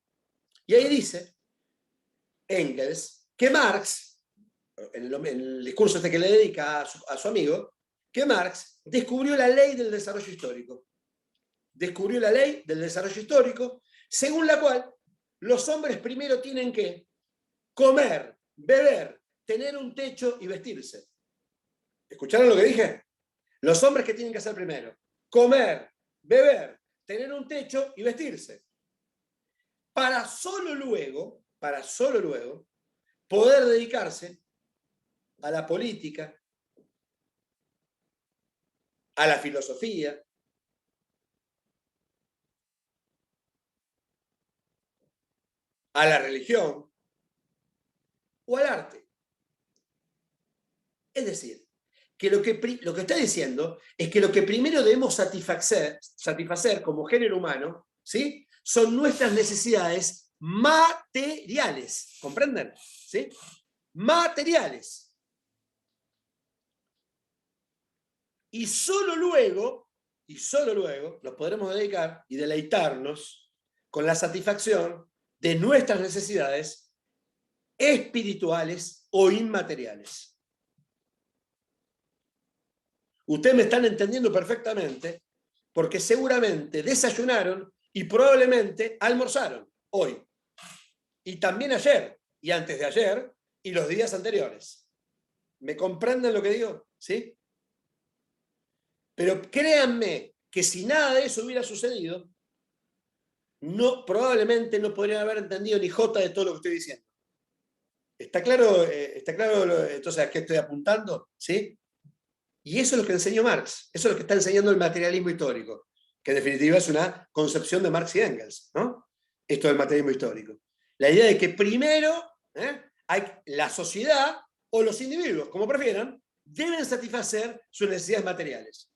Y ahí dice Engels que Marx, en el discurso este que le dedica a su amigo, que Marx descubrió la ley del desarrollo histórico. Descubrió la ley del desarrollo histórico, según la cual los hombres primero tienen que comer, beber, tener un techo y vestirse. ¿Escucharon lo que dije? Los hombres, ¿qué tienen que hacer primero? Comer, beber, tener un techo y vestirse. Para solo luego, poder dedicarse a la política, a la filosofía, a la religión o al arte. Es decir, que lo que está diciendo es que lo que primero debemos satisfacer como género humano, ¿sí? Son nuestras necesidades materiales. ¿Comprenden? ¿Sí? Materiales. Y solo luego nos podremos dedicar y deleitarnos con la satisfacción de nuestras necesidades espirituales o inmateriales. Ustedes me están entendiendo perfectamente porque seguramente desayunaron y probablemente almorzaron hoy. Y también ayer, y antes de ayer, y los días anteriores. ¿Me comprenden lo que digo? ¿Sí? Pero créanme que si nada de eso hubiera sucedido, probablemente no podrían haber entendido ni jota de todo lo que estoy diciendo. ¿Está claro, entonces a qué estoy apuntando? ¿Sí? Y eso es lo que enseñó Marx, eso es lo que está enseñando el materialismo histórico, que en definitiva es una concepción de Marx y Engels, ¿no? Esto del materialismo histórico. La idea de que primero hay la sociedad o los individuos, como prefieran, deben satisfacer sus necesidades materiales,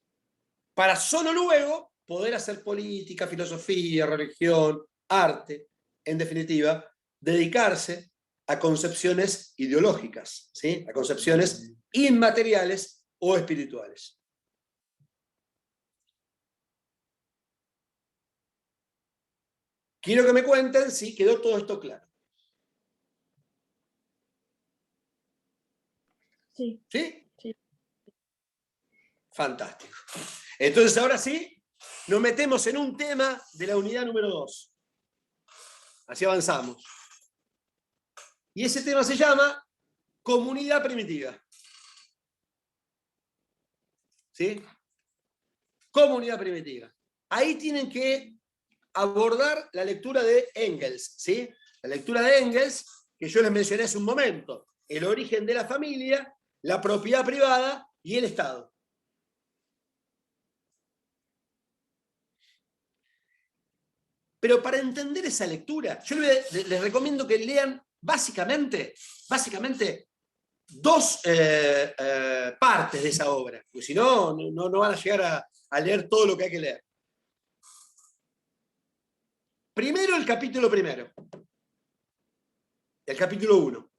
para solo luego poder hacer política, filosofía, religión, arte, en definitiva, dedicarse a concepciones ideológicas, ¿sí? A concepciones inmateriales o espirituales. Quiero que me cuenten si quedó todo esto claro. Sí. ¿Sí? Sí. Fantástico. Entonces ahora sí, nos metemos en un tema de la unidad número 2. Así avanzamos. Y ese tema se llama comunidad primitiva. ¿Sí? Comunidad primitiva. Ahí tienen que abordar la lectura de Engels, ¿sí? La lectura de Engels, que yo les mencioné hace un momento. El origen de la familia, la propiedad privada y el Estado. Pero para entender esa lectura, yo les recomiendo que lean básicamente dos partes de esa obra, porque si no, no van a llegar a leer todo lo que hay que leer. Primero el capítulo primero, el capítulo 1.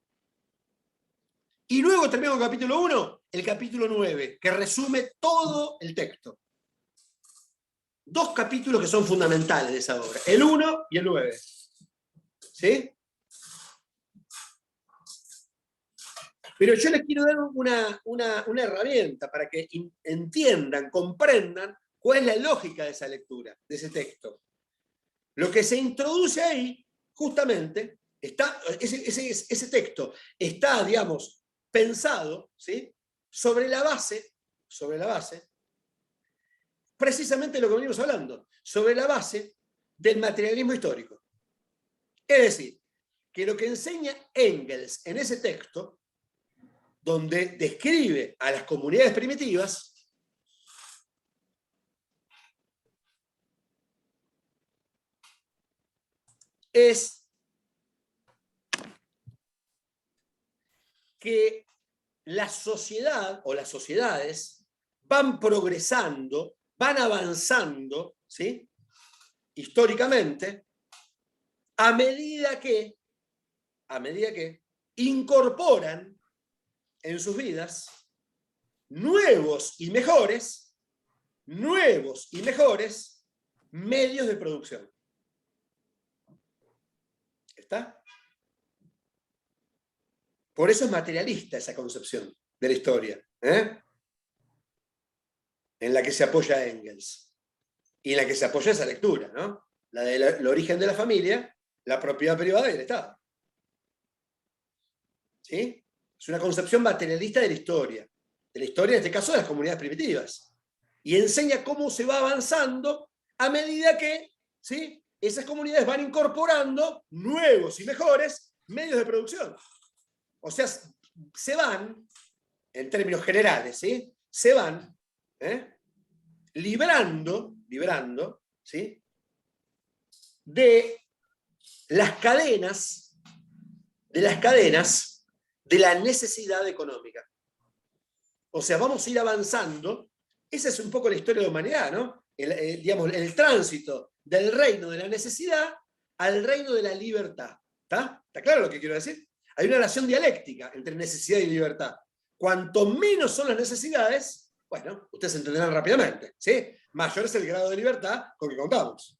Y luego terminamos el capítulo 1, el capítulo 9, que resume todo el texto. Dos capítulos que son fundamentales de esa obra, el 1 y el 9. ¿Sí? Pero yo les quiero dar una herramienta para que entiendan, comprendan cuál es la lógica de esa lectura, de ese texto. Lo que se introduce ahí, justamente, ese texto está, digamos, pensado, ¿sí?, sobre la base, precisamente lo que venimos hablando, sobre la base del materialismo histórico. Es decir, que lo que enseña Engels en ese texto, donde describe a las comunidades primitivas, es que la sociedad o las sociedades van progresando, van avanzando, ¿sí?, históricamente, a medida que incorporan en sus vidas nuevos y mejores medios de producción. ¿Está? Por eso es materialista esa concepción de la historia, en la que se apoya Engels y en la que se apoya esa lectura, ¿no? La del origen de la familia, la propiedad privada y el Estado. ¿Sí? Es una concepción materialista de la historia en este caso de las comunidades primitivas, y enseña cómo se va avanzando a medida que, ¿sí?, esas comunidades van incorporando nuevos y mejores medios de producción. O sea, se van, en términos generales, ¿sí?, se van librando, ¿sí?, de las cadenas de la necesidad económica. O sea, vamos a ir avanzando. Esa es un poco la historia de la humanidad, ¿no? Digamos, el tránsito del reino de la necesidad al reino de la libertad. ¿Está? ¿Está claro lo que quiero decir? Hay una relación dialéctica entre necesidad y libertad. Cuanto menos son las necesidades, bueno, ustedes entenderán rápidamente, ¿sí?, mayor es el grado de libertad con que contamos.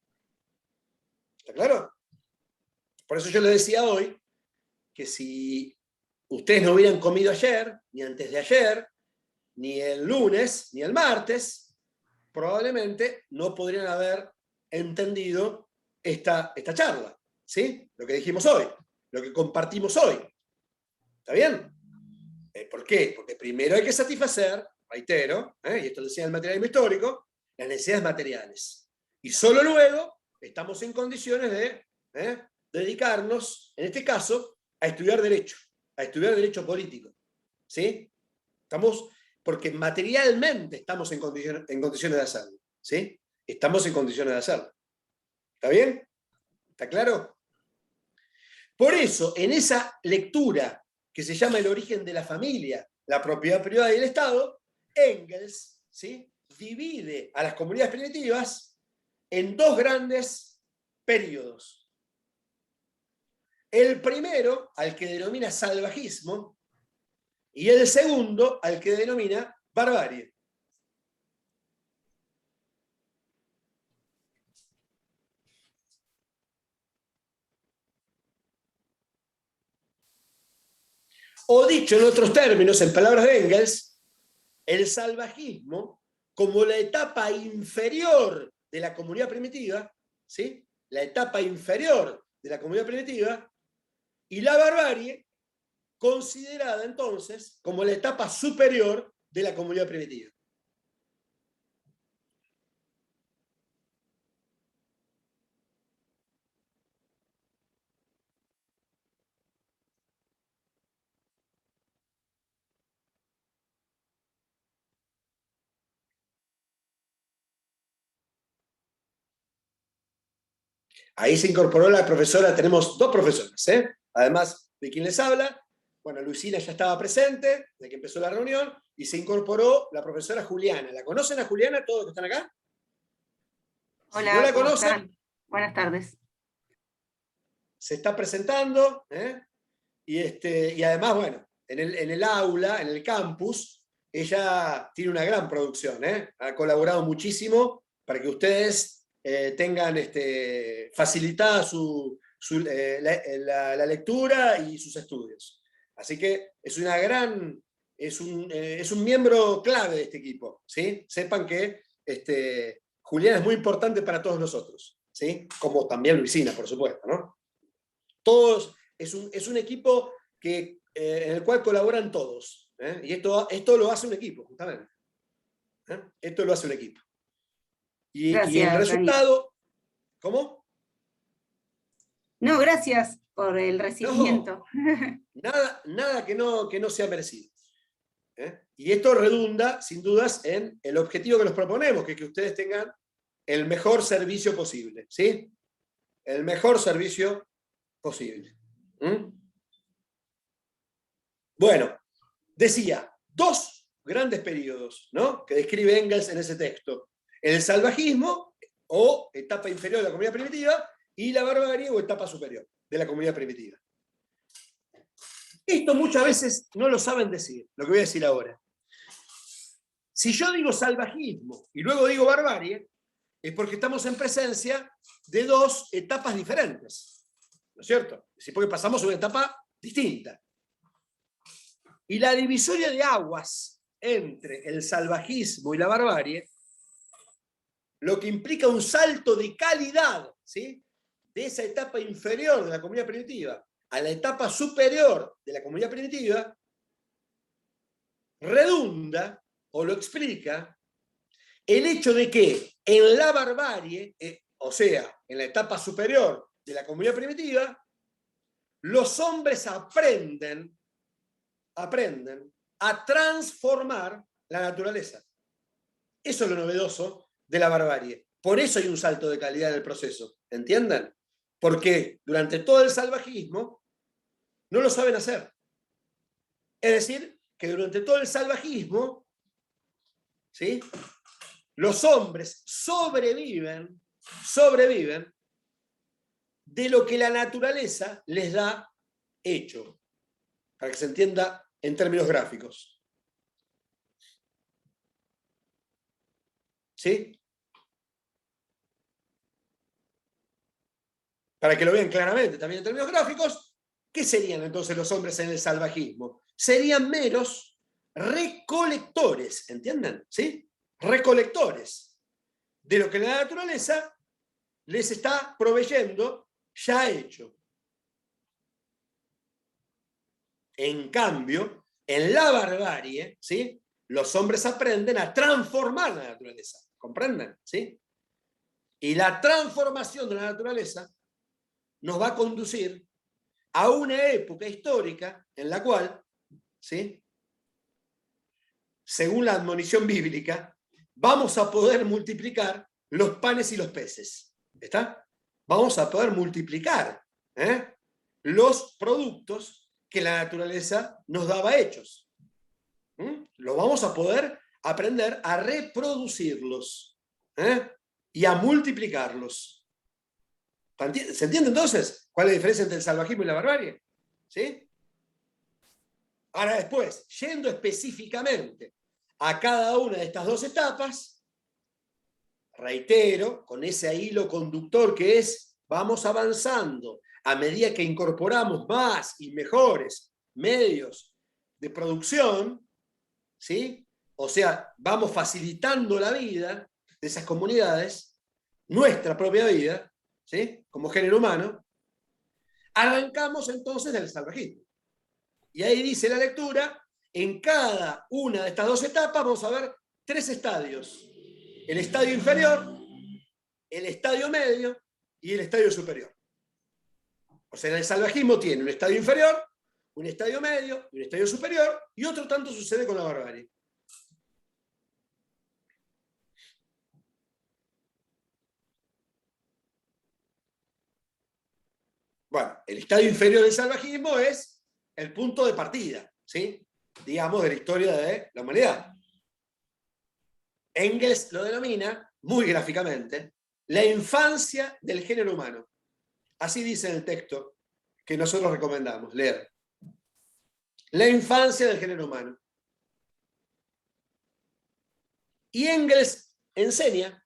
¿Está claro? Por eso yo les decía hoy que si ustedes no hubieran comido ayer, ni antes de ayer, ni el lunes, ni el martes, probablemente no podrían haber entendido esta charla, ¿sí? Lo que dijimos hoy, lo que compartimos hoy. ¿Está bien? ¿Por qué? Porque primero hay que satisfacer, reitero, y esto lo decía el materialismo histórico, las necesidades materiales. Y solo luego estamos en condiciones de dedicarnos, en este caso, a estudiar derecho político. ¿Sí? Porque materialmente estamos en condiciones de hacerlo. ¿Sí? Estamos en condiciones de hacerlo. ¿Está bien? ¿Está claro? Por eso, en esa lectura que se llama El origen de la familia, la propiedad privada y el Estado, Engels, ¿sí?, divide a las comunidades primitivas en dos grandes períodos. El primero, al que denomina salvajismo, y el segundo, al que denomina barbarie. O dicho en otros términos, en palabras de Engels, el salvajismo, como la etapa inferior de la comunidad primitiva, ¿sí?, la etapa inferior de la comunidad primitiva, y la barbarie, considerada entonces como la etapa superior de la comunidad primitiva. Ahí se incorporó la profesora, tenemos dos profesoras, además de quien les habla. Bueno, Luisina ya estaba presente desde que empezó la reunión, y se incorporó la profesora Juliana. ¿La conocen a Juliana, todos los que están acá? Hola, si no la ¿cómo conocen, están? Buenas tardes. se está presentando, y además, bueno, en el aula, en el campus, ella tiene una gran producción, ha colaborado muchísimo para que ustedes tengan facilitada la lectura y sus estudios. Así que es un miembro clave de este equipo, ¿sí? Sepan que Juliana es muy importante para todos nosotros, ¿sí? ¿sí? Como también Luisina, por supuesto, ¿no? Todos, es un equipo en el cual colaboran todos, ¿eh? Y esto lo hace un equipo, justamente. ¿Eh? Esto lo hace un equipo. Y el Gracias, resultado, ¿cómo? No, gracias por el recibimiento. Nada que no sea merecido. ¿Eh? Y esto redunda, sin dudas, en el objetivo que nos proponemos, que es que ustedes tengan el mejor servicio posible, ¿sí? El mejor servicio posible. Bueno, decía, dos grandes periodos, ¿no?, que describe Engels en ese texto. El salvajismo, o etapa inferior de la comunidad primitiva, y la barbarie, o etapa superior de la comunidad primitiva. Esto muchas veces no lo saben decir, lo que voy a decir ahora. Si yo digo salvajismo y luego digo barbarie, es porque estamos en presencia de dos etapas diferentes, ¿no es cierto? Es decir, porque pasamos a una etapa distinta. Y la divisoria de aguas entre el salvajismo y la barbarie, lo que implica un salto de calidad, ¿sí?, de esa etapa inferior de la comunidad primitiva a la etapa superior de la comunidad primitiva, redunda, o lo explica, el hecho de que en la barbarie, o sea, en la etapa superior de la comunidad primitiva, los hombres aprenden a transformar la naturaleza. Eso es lo novedoso de la barbarie. Por eso hay un salto de calidad en el proceso, ¿entienden? Porque durante todo el salvajismo no lo saben hacer. Es decir, que durante todo el salvajismo, ¿sí?, los hombres sobreviven de lo que la naturaleza les da hecho, para que se entienda en términos gráficos. ¿Sí? Para que lo vean claramente también en términos gráficos, ¿qué serían entonces los hombres en el salvajismo? Serían meros recolectores, ¿entienden? ¿Sí? Recolectores de lo que la naturaleza les está proveyendo ya hecho. En cambio, en la barbarie, ¿sí?, los hombres aprenden a transformar la naturaleza. ¿Comprenden? ¿Sí? Y la transformación de la naturaleza nos va a conducir a una época histórica en la cual, ¿sí?, según la admonición bíblica, vamos a poder multiplicar los panes y los peces. ¿Está? Vamos a poder multiplicar los productos que la naturaleza nos daba hechos. Lo vamos a poder aprender a reproducirlos y a multiplicarlos. ¿Se entiende entonces cuál es la diferencia entre el salvajismo y la barbarie? ¿Sí? Ahora después, yendo específicamente a cada una de estas dos etapas, reitero, con ese hilo conductor que es, vamos avanzando a medida que incorporamos más y mejores medios de producción, ¿sí? O sea, vamos facilitando la vida de esas comunidades, nuestra propia vida, ¿sí?, como género humano, arrancamos entonces del salvajismo. Y ahí dice la lectura, en cada una de estas dos etapas vamos a ver tres estadios. El estadio inferior, el estadio medio y el estadio superior. O sea, el salvajismo tiene un estadio inferior, un estadio medio y un estadio superior, y otro tanto sucede con la barbarie. Bueno, el estadio inferior del salvajismo es el punto de partida, ¿sí?, digamos, de la historia de la humanidad. Engels lo denomina, muy gráficamente, la infancia del género humano. Así dice en el texto que nosotros recomendamos leer. La infancia del género humano. Y Engels enseña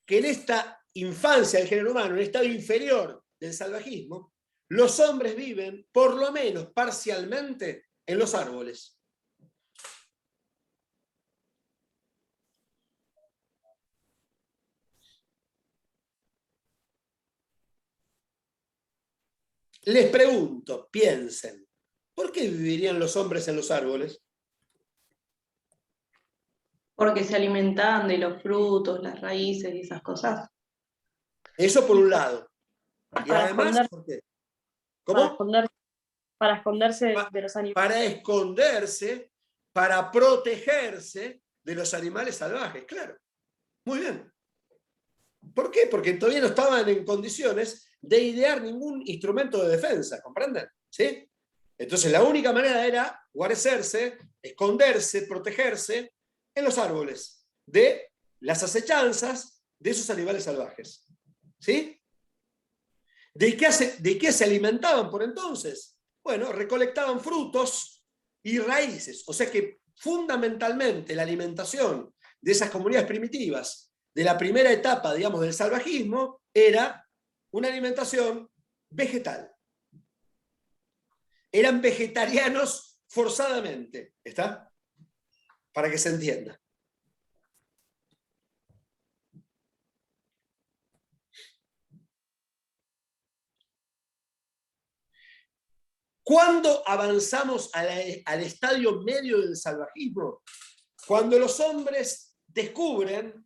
que en esta infancia del género humano, en el estado inferior del salvajismo, los hombres viven, por lo menos parcialmente, en los árboles. Les pregunto, piensen, ¿por qué vivirían los hombres en los árboles? Porque se alimentaban de los frutos, las raíces y esas cosas. Eso por un lado. Y Para además, esconder- ¿por qué? Para ¿Cómo? esconderse de los animales. Para esconderse, para protegerse de los animales salvajes, claro. Muy bien. ¿Por qué? Porque todavía no estaban en condiciones de idear ningún instrumento de defensa, ¿comprenden? ¿Sí? Entonces la única manera era guarecerse, esconderse, protegerse en los árboles de las acechanzas de esos animales salvajes. ¿Sí? ¿De qué se alimentaban por entonces? Bueno, recolectaban frutos y raíces. O sea que fundamentalmente la alimentación de esas comunidades primitivas, de la primera etapa, digamos, del salvajismo, era una alimentación vegetal. Eran vegetarianos forzadamente, ¿está? Para que se entienda. ¿Cuándo avanzamos al estadio medio del salvajismo? Cuando los hombres descubren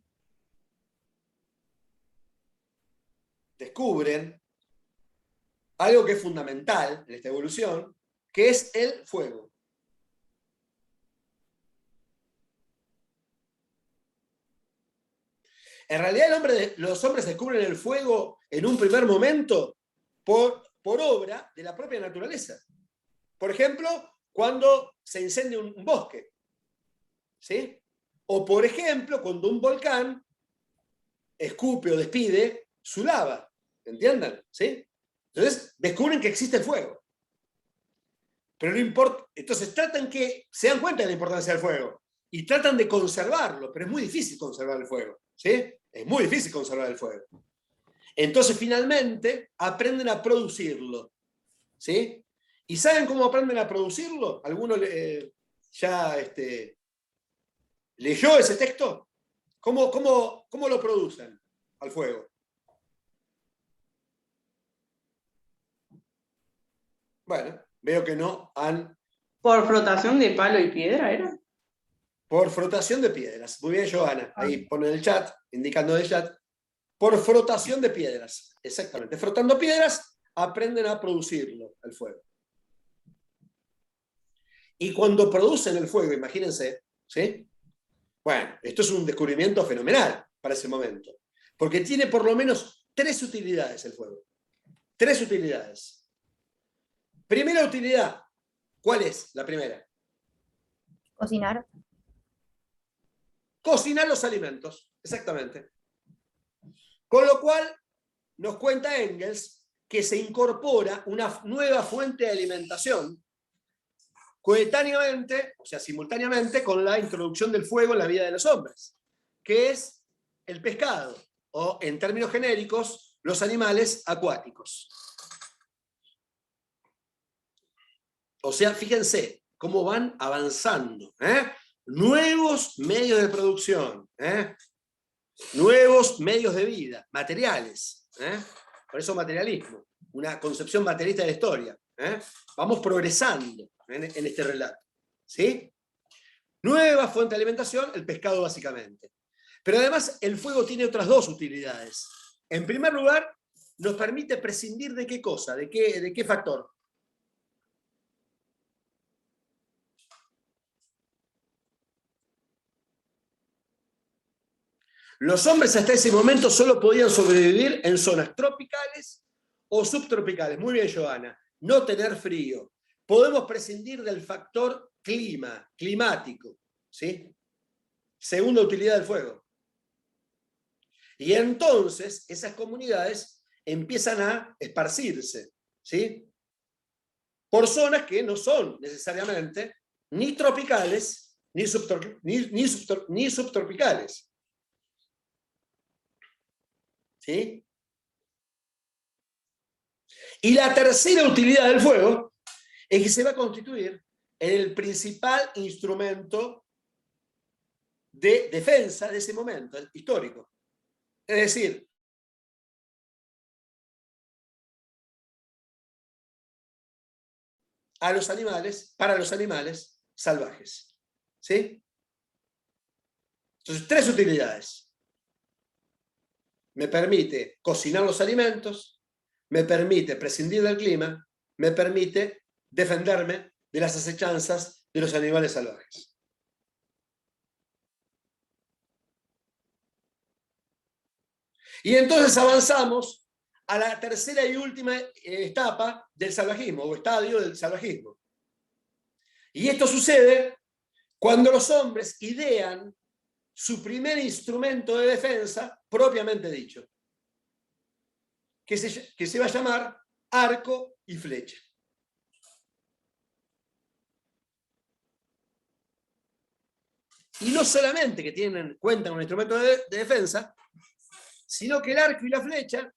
algo que es fundamental en esta evolución, que es el fuego. En realidad los hombres descubren el fuego en un primer momento por obra de la propia naturaleza. Por ejemplo, cuando se incendia un bosque. ¿Sí? O por ejemplo, cuando un volcán escupe o despide su lava. ¿Entiendan? ¿Sí? Entonces, descubren que existe el fuego. Pero no importa. Entonces, se dan cuenta de la importancia del fuego. Y tratan de conservarlo, pero es muy difícil conservar el fuego. ¿Sí? Es muy difícil conservar el fuego. Entonces, finalmente, aprenden a producirlo. ¿Sí? ¿Y saben cómo aprenden a producirlo? ¿Alguno ya leyó ese texto? ¿Cómo lo producen al fuego? Bueno, veo que no han... ¿Por frotación de palo y piedra era? Por frotación de piedras. Muy bien, Joana. Ahí pone en el chat, indicando en el chat. Por frotación de piedras. Exactamente. Frotando piedras, aprenden a producirlo, el fuego. Y cuando producen el fuego, imagínense, ¿sí? Bueno, esto es un descubrimiento fenomenal para ese momento. Porque tiene por lo menos 3 utilidades el fuego. 3 utilidades. Primera utilidad. ¿Cuál es la primera? Cocinar. Cocinar los alimentos, exactamente. Con lo cual, nos cuenta Engels que se incorpora una nueva fuente de alimentación coetáneamente, o sea, simultáneamente con la introducción del fuego en la vida de los hombres, que es el pescado, o en términos genéricos, los animales acuáticos. O sea, fíjense cómo van avanzando. Nuevos medios de producción, nuevos medios de vida, materiales. Por eso materialismo, una concepción materialista de la historia. Vamos progresando en este relato. ¿Sí? Nueva fuente de alimentación, el pescado básicamente. Pero además el fuego tiene otras 2 utilidades. En primer lugar, nos permite prescindir de qué cosa, de qué factor. Los hombres hasta ese momento solo podían sobrevivir en zonas tropicales o subtropicales. Muy bien, Joana. No tener frío. Podemos prescindir del factor climático. ¿Sí? Segunda utilidad del fuego. Y entonces esas comunidades empiezan a esparcirse. ¿Sí? Por zonas que no son necesariamente ni tropicales ni subtropicales. ¿Sí? Y la tercera utilidad del fuego es que se va a constituir en el principal instrumento de defensa de ese momento histórico. Es decir, a los animales, para los animales salvajes. ¿Sí? Entonces, 3 utilidades. Me permite cocinar los alimentos, me permite prescindir del clima, me permite defenderme de las acechanzas de los animales salvajes. Y entonces avanzamos a la tercera y última etapa del salvajismo, o estadio del salvajismo. Y esto sucede cuando los hombres idean su primer instrumento de defensa propiamente dicho, que se va a llamar arco y flecha. Y no solamente que cuentan con un instrumento de defensa, sino que el arco y la flecha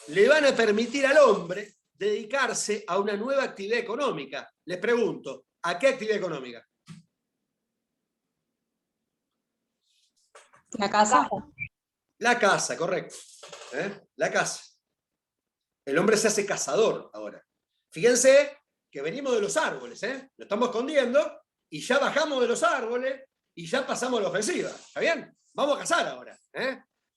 le van a permitir al hombre dedicarse a una nueva actividad económica. Les pregunto, ¿a qué actividad económica? La casa. La caza, correcto. La caza. El hombre se hace cazador ahora. Fíjense que venimos de los árboles, lo estamos escondiendo y ya bajamos de los árboles y ya pasamos a la ofensiva. ¿Está bien? Vamos a cazar ahora.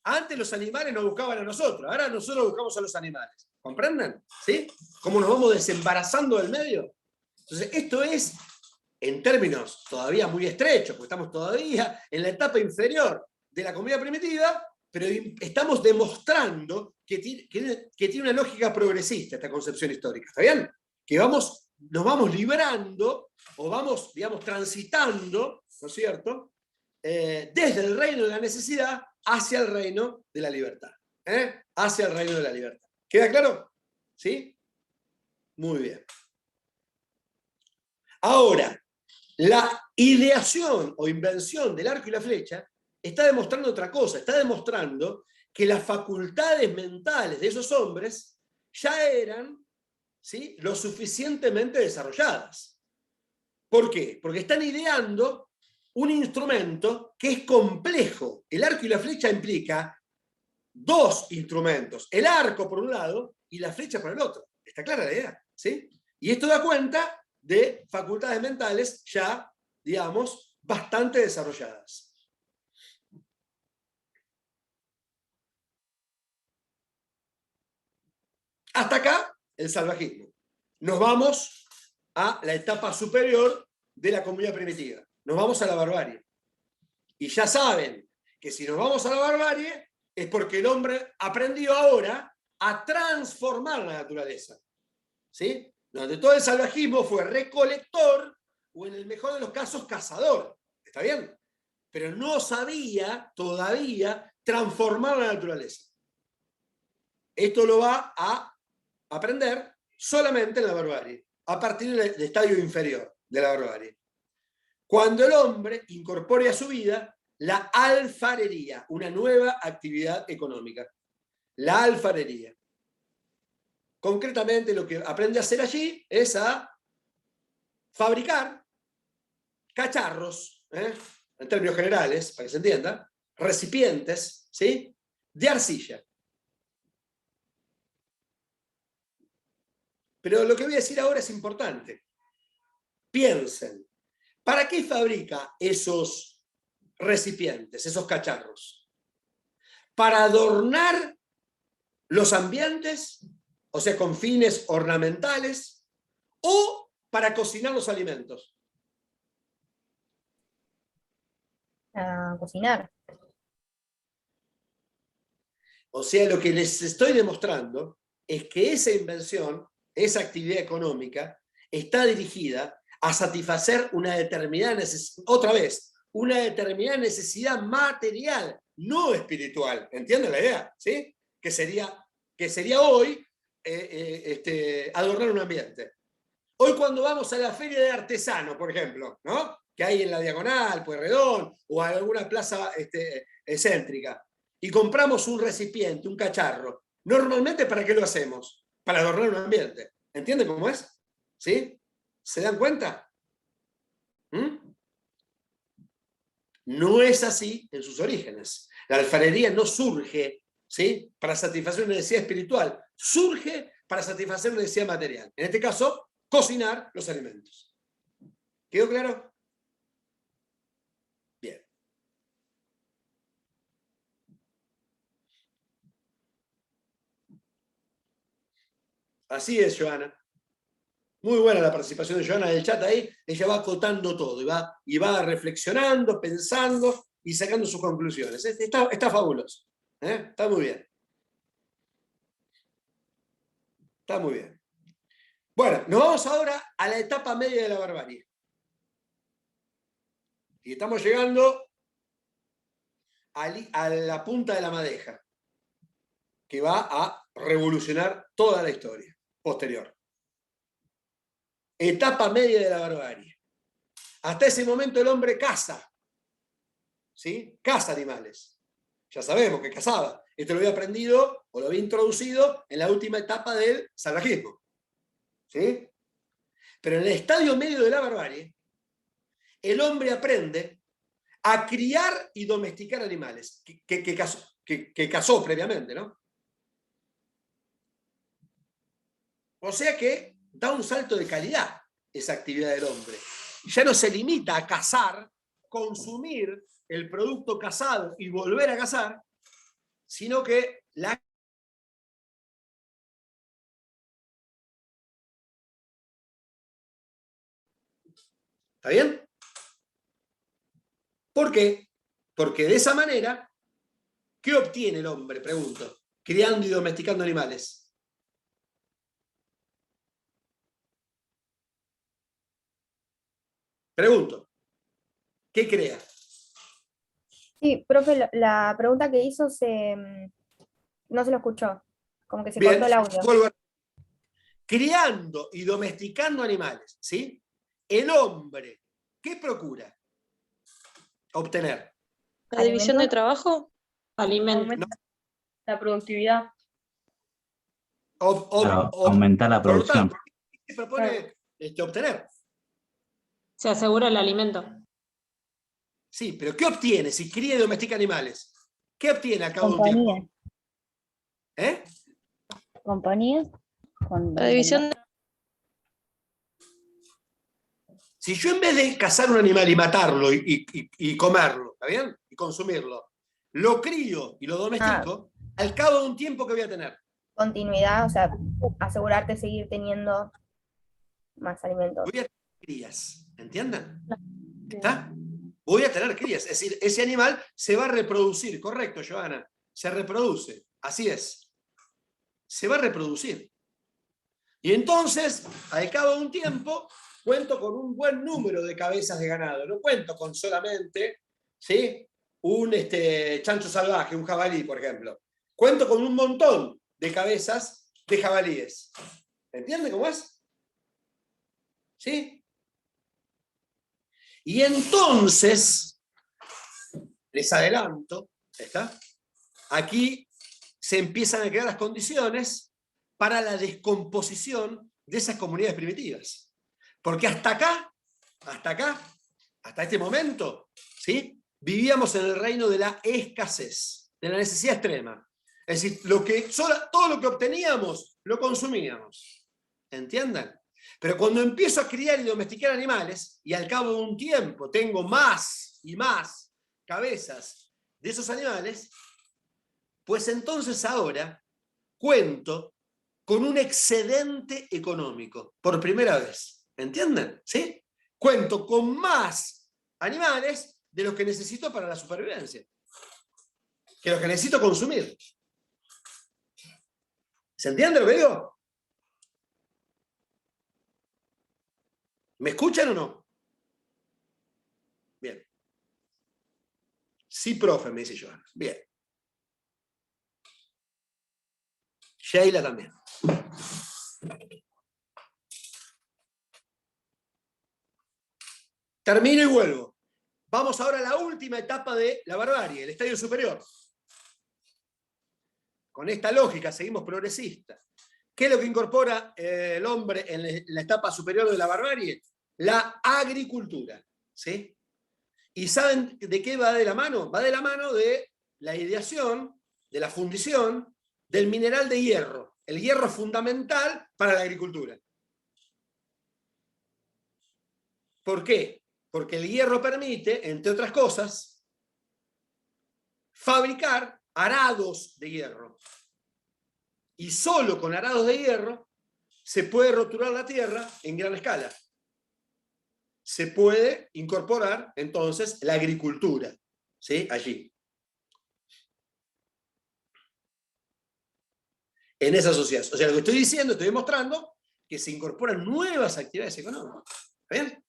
Antes los animales nos buscaban a nosotros, ahora nosotros buscamos a los animales. ¿Comprenden? ¿Sí? ¿Cómo nos vamos desembarazando del medio? Entonces, esto es, en términos todavía muy estrechos, porque estamos todavía en la etapa inferior de la comunidad primitiva, pero estamos demostrando que tiene una lógica progresista esta concepción histórica. ¿Está bien? Que nos vamos librando, o vamos, digamos, transitando, ¿no es cierto?, desde el reino de la necesidad hacia el reino de la libertad. Hacia el reino de la libertad. ¿Queda claro? ¿Sí? Muy bien. Ahora, la ideación o invención del arco y la flecha está demostrando otra cosa. Está demostrando que las facultades mentales de esos hombres ya eran, ¿sí?, lo suficientemente desarrolladas. ¿Por qué? Porque están ideando un instrumento que es complejo. El arco y la flecha implica 2 instrumentos. El arco por un lado y la flecha por el otro. ¿Está clara la idea? ¿Sí? Y esto da cuenta de facultades mentales ya, digamos, bastante desarrolladas. Hasta acá el salvajismo. Nos vamos a la etapa superior de la comunidad primitiva. Nos vamos a la barbarie. Y ya saben que si nos vamos a la barbarie es porque el hombre aprendió ahora a transformar la naturaleza. ¿Sí? Donde todo el salvajismo fue recolector o en el mejor de los casos cazador. ¿Está bien? Pero no sabía todavía transformar la naturaleza. Esto lo va a aprender solamente en la barbarie, a partir del estadio inferior de la barbarie. Cuando el hombre incorpore a su vida la alfarería, una nueva actividad económica. La alfarería. Concretamente lo que aprende a hacer allí es a fabricar cacharros, en términos generales, para que se entienda, recipientes, ¿sí?, de arcilla. Pero lo que voy a decir ahora es importante. Piensen, ¿para qué fabrica esos recipientes, esos cacharros? ¿Para adornar los ambientes, o sea, con fines ornamentales, o para cocinar los alimentos? Para cocinar. O sea, lo que les estoy demostrando es que esa invención, esa actividad económica, está dirigida a satisfacer una determinada necesidad, otra vez, una determinada necesidad material, no espiritual. ¿Entienden la idea? ¿Sí? Que sería hoy adornar un ambiente. Hoy cuando vamos a la feria de artesanos, por ejemplo, ¿no?, que hay en la Diagonal, Pueyrredón, o a alguna plaza céntrica, y compramos un recipiente, un cacharro, normalmente ¿para qué lo hacemos? Para adornar un ambiente. ¿Entienden cómo es? ¿Sí? ¿Se dan cuenta? No es así en sus orígenes. La alfarería no surge, ¿sí?, para satisfacer una necesidad espiritual. Surge para satisfacer una necesidad material. En este caso, cocinar los alimentos. ¿Quedó claro? Bien. Así es, Joana. Muy buena la participación de Joana del chat ahí. Ella va acotando todo y va reflexionando, pensando y sacando sus conclusiones. Está fabuloso. Está muy bien. Está muy bien. Bueno, nos vamos ahora a la etapa media de la barbarie. Y estamos llegando a la punta de la madeja, que va a revolucionar toda la historia posterior. Etapa media de la barbarie. Hasta ese momento el hombre caza. ¿Sí? Caza animales. Ya sabemos que cazaba. Esto lo había aprendido o lo había introducido en la última etapa del salvajismo. ¿Sí? Pero en el estadio medio de la barbarie, el hombre aprende a criar y domesticar animales que cazó previamente, ¿no? O sea que da un salto de calidad esa actividad del hombre. Ya no se limita a cazar, consumir el producto cazado y volver a cazar, sino que la... ¿Está bien? ¿Por qué? Porque de esa manera, ¿qué obtiene el hombre? Pregunto. Criando y domesticando animales. Pregunto. ¿Qué crea? Sí, profe, la pregunta que hizo no se lo escuchó. Como que se Bien, cortó el audio. vuelvo a... Criando y domesticando animales, ¿sí? El hombre, ¿qué procura obtener? ¿La división de trabajo? Alimento. No. La productividad. Aumentar la producción. ¿Qué propone obtener? Se asegura el alimento. Sí, pero ¿qué obtiene si cría y domestica animales? ¿Qué obtiene al cabo de un tiempo? ¿Eh? Compañía. La división de... Si yo en vez de cazar un animal y matarlo y comerlo, ¿está bien? Y consumirlo, lo crío y lo domestico, al cabo de un tiempo que voy a tener. Continuidad, o sea, asegurarte de seguir teniendo más alimentos. Voy a tener crías, ¿entienden? ¿Está? Voy a tener crías, es decir, ese animal se va a reproducir, correcto, Joana, se reproduce, así es. Se va a reproducir. Y entonces, al cabo de un tiempo, cuento con un buen número de cabezas de ganado. No cuento con solamente, ¿sí?, un chancho salvaje, un jabalí, por ejemplo. Cuento con un montón de cabezas de jabalíes. ¿Entiende cómo es? ¿Sí? Y entonces, les adelanto, ¿está? Aquí se empiezan a crear las condiciones para la descomposición de esas comunidades primitivas. Porque hasta este momento, ¿sí?, vivíamos en el reino de la escasez, de la necesidad extrema. Es decir, todo lo que obteníamos, lo consumíamos. ¿Entienden? Pero cuando empiezo a criar y domesticar animales, y al cabo de un tiempo tengo más y más cabezas de esos animales, pues entonces ahora cuento con un excedente económico, por primera vez. ¿Entienden? ¿Sí? Cuento con más animales de los que necesito para la supervivencia, que los que necesito consumir. ¿Se entiende lo que digo? ¿Me escuchan o no? Bien. Sí, profe, me dice Joana. Bien. Sheila también. Termino y vuelvo. Vamos ahora a la última etapa de la barbarie, el estadio superior. Con esta lógica seguimos progresistas. ¿Qué es lo que incorpora el hombre en la etapa superior de la barbarie? La agricultura. ¿Sí? ¿Y saben de qué va de la mano? Va de la mano de la ideación, de la fundición, del mineral de hierro, El hierro es fundamental para la agricultura. ¿Por qué? Porque el hierro permite, entre otras cosas, fabricar arados de hierro. Y solo con arados de hierro se puede roturar la tierra en gran escala. Se puede incorporar entonces la agricultura, ¿sí? Allí. En esa sociedad. O sea, lo que estoy diciendo, estoy demostrando que se incorporan nuevas actividades económicas. ¿Está bien?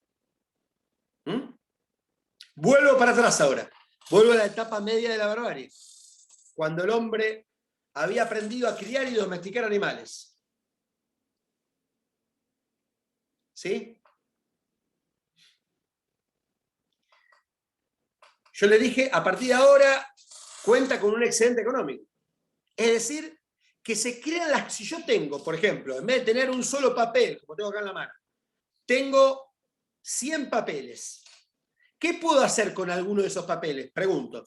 Vuelvo para atrás ahora. Vuelvo a la etapa media de la barbarie. Cuando el hombre había aprendido a criar y domesticar animales. ¿Sí? Yo le dije, a partir de ahora, cuenta con un excedente económico. Es decir, que se crean las... Si yo tengo, por ejemplo, en vez de tener un solo papel, como tengo acá en la mano, tengo 100 papeles. ¿Qué puedo hacer con alguno de esos papeles? Pregunto.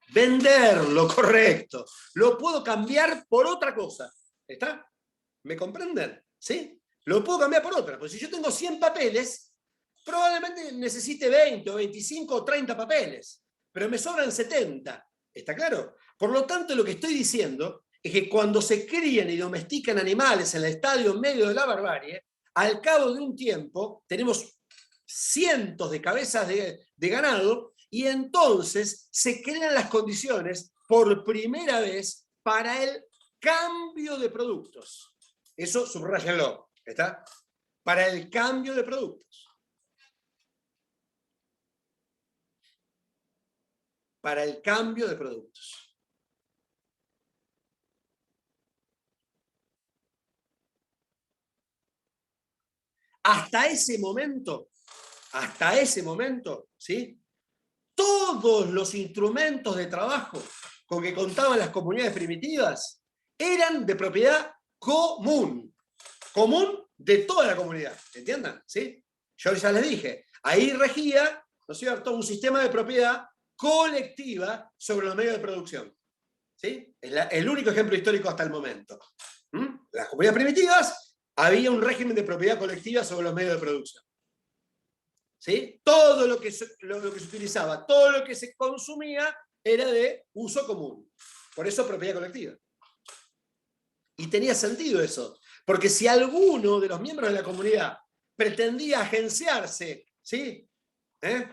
Venderlo, correcto. Lo puedo cambiar por otra cosa. ¿Está? ¿Me comprenden? ¿Sí? Lo puedo cambiar por otra. Pues si yo tengo 100 papeles, probablemente necesite 20 o 25 o 30 papeles. Pero me sobran 70. ¿Está claro? Por lo tanto, lo que estoy diciendo es que cuando se crían y domestican animales en el estadio medio de la barbarie, al cabo de un tiempo tenemos cientos de cabezas de ganado y entonces se crean las condiciones por primera vez para el cambio de productos. Eso subráyenlo, ¿está? Para el cambio de productos. Para el cambio de productos. Hasta ese momento, ¿sí? Todos los instrumentos de trabajo con que contaban las comunidades primitivas eran de propiedad común. Común de toda la comunidad, ¿entiendan? ¿Sí? Yo ya les dije, ahí regía, ¿no es cierto?, un sistema de propiedad colectiva sobre los medios de producción. ¿Sí? Es el único ejemplo histórico hasta el momento. Las comunidades primitivas había un régimen de propiedad colectiva sobre los medios de producción. ¿Sí? Todo lo que se utilizaba, todo lo que se consumía era de uso común. Por eso propiedad colectiva. Y tenía sentido eso. Porque si alguno de los miembros de la comunidad pretendía agenciarse, ¿sí?,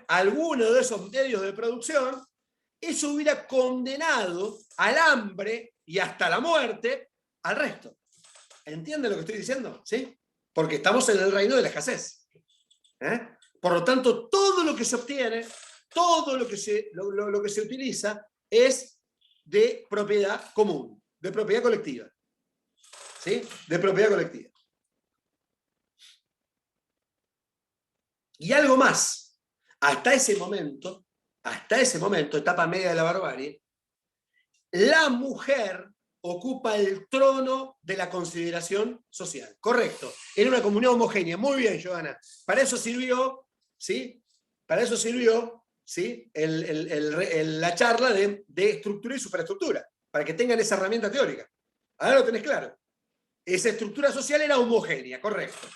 alguno de esos medios de producción, eso hubiera condenado al hambre y hasta la muerte al resto. ¿Entienden lo que estoy diciendo? ¿Sí? Porque estamos en el reino de la escasez. Por lo tanto, todo lo que se obtiene, todo lo que se utiliza es de propiedad común, de propiedad colectiva. ¿Sí? De propiedad colectiva. Y algo más. Hasta ese momento, etapa media de la barbarie, la mujer ocupa el trono de la consideración social. Correcto. Era una comunidad homogénea. Muy bien, Johanna. Para eso sirvió, ¿sí? Para eso sirvió, ¿sí?, la charla de estructura y superestructura. Para que tengan esa herramienta teórica. Ahora lo tenés claro. Esa estructura social era homogénea, correcto.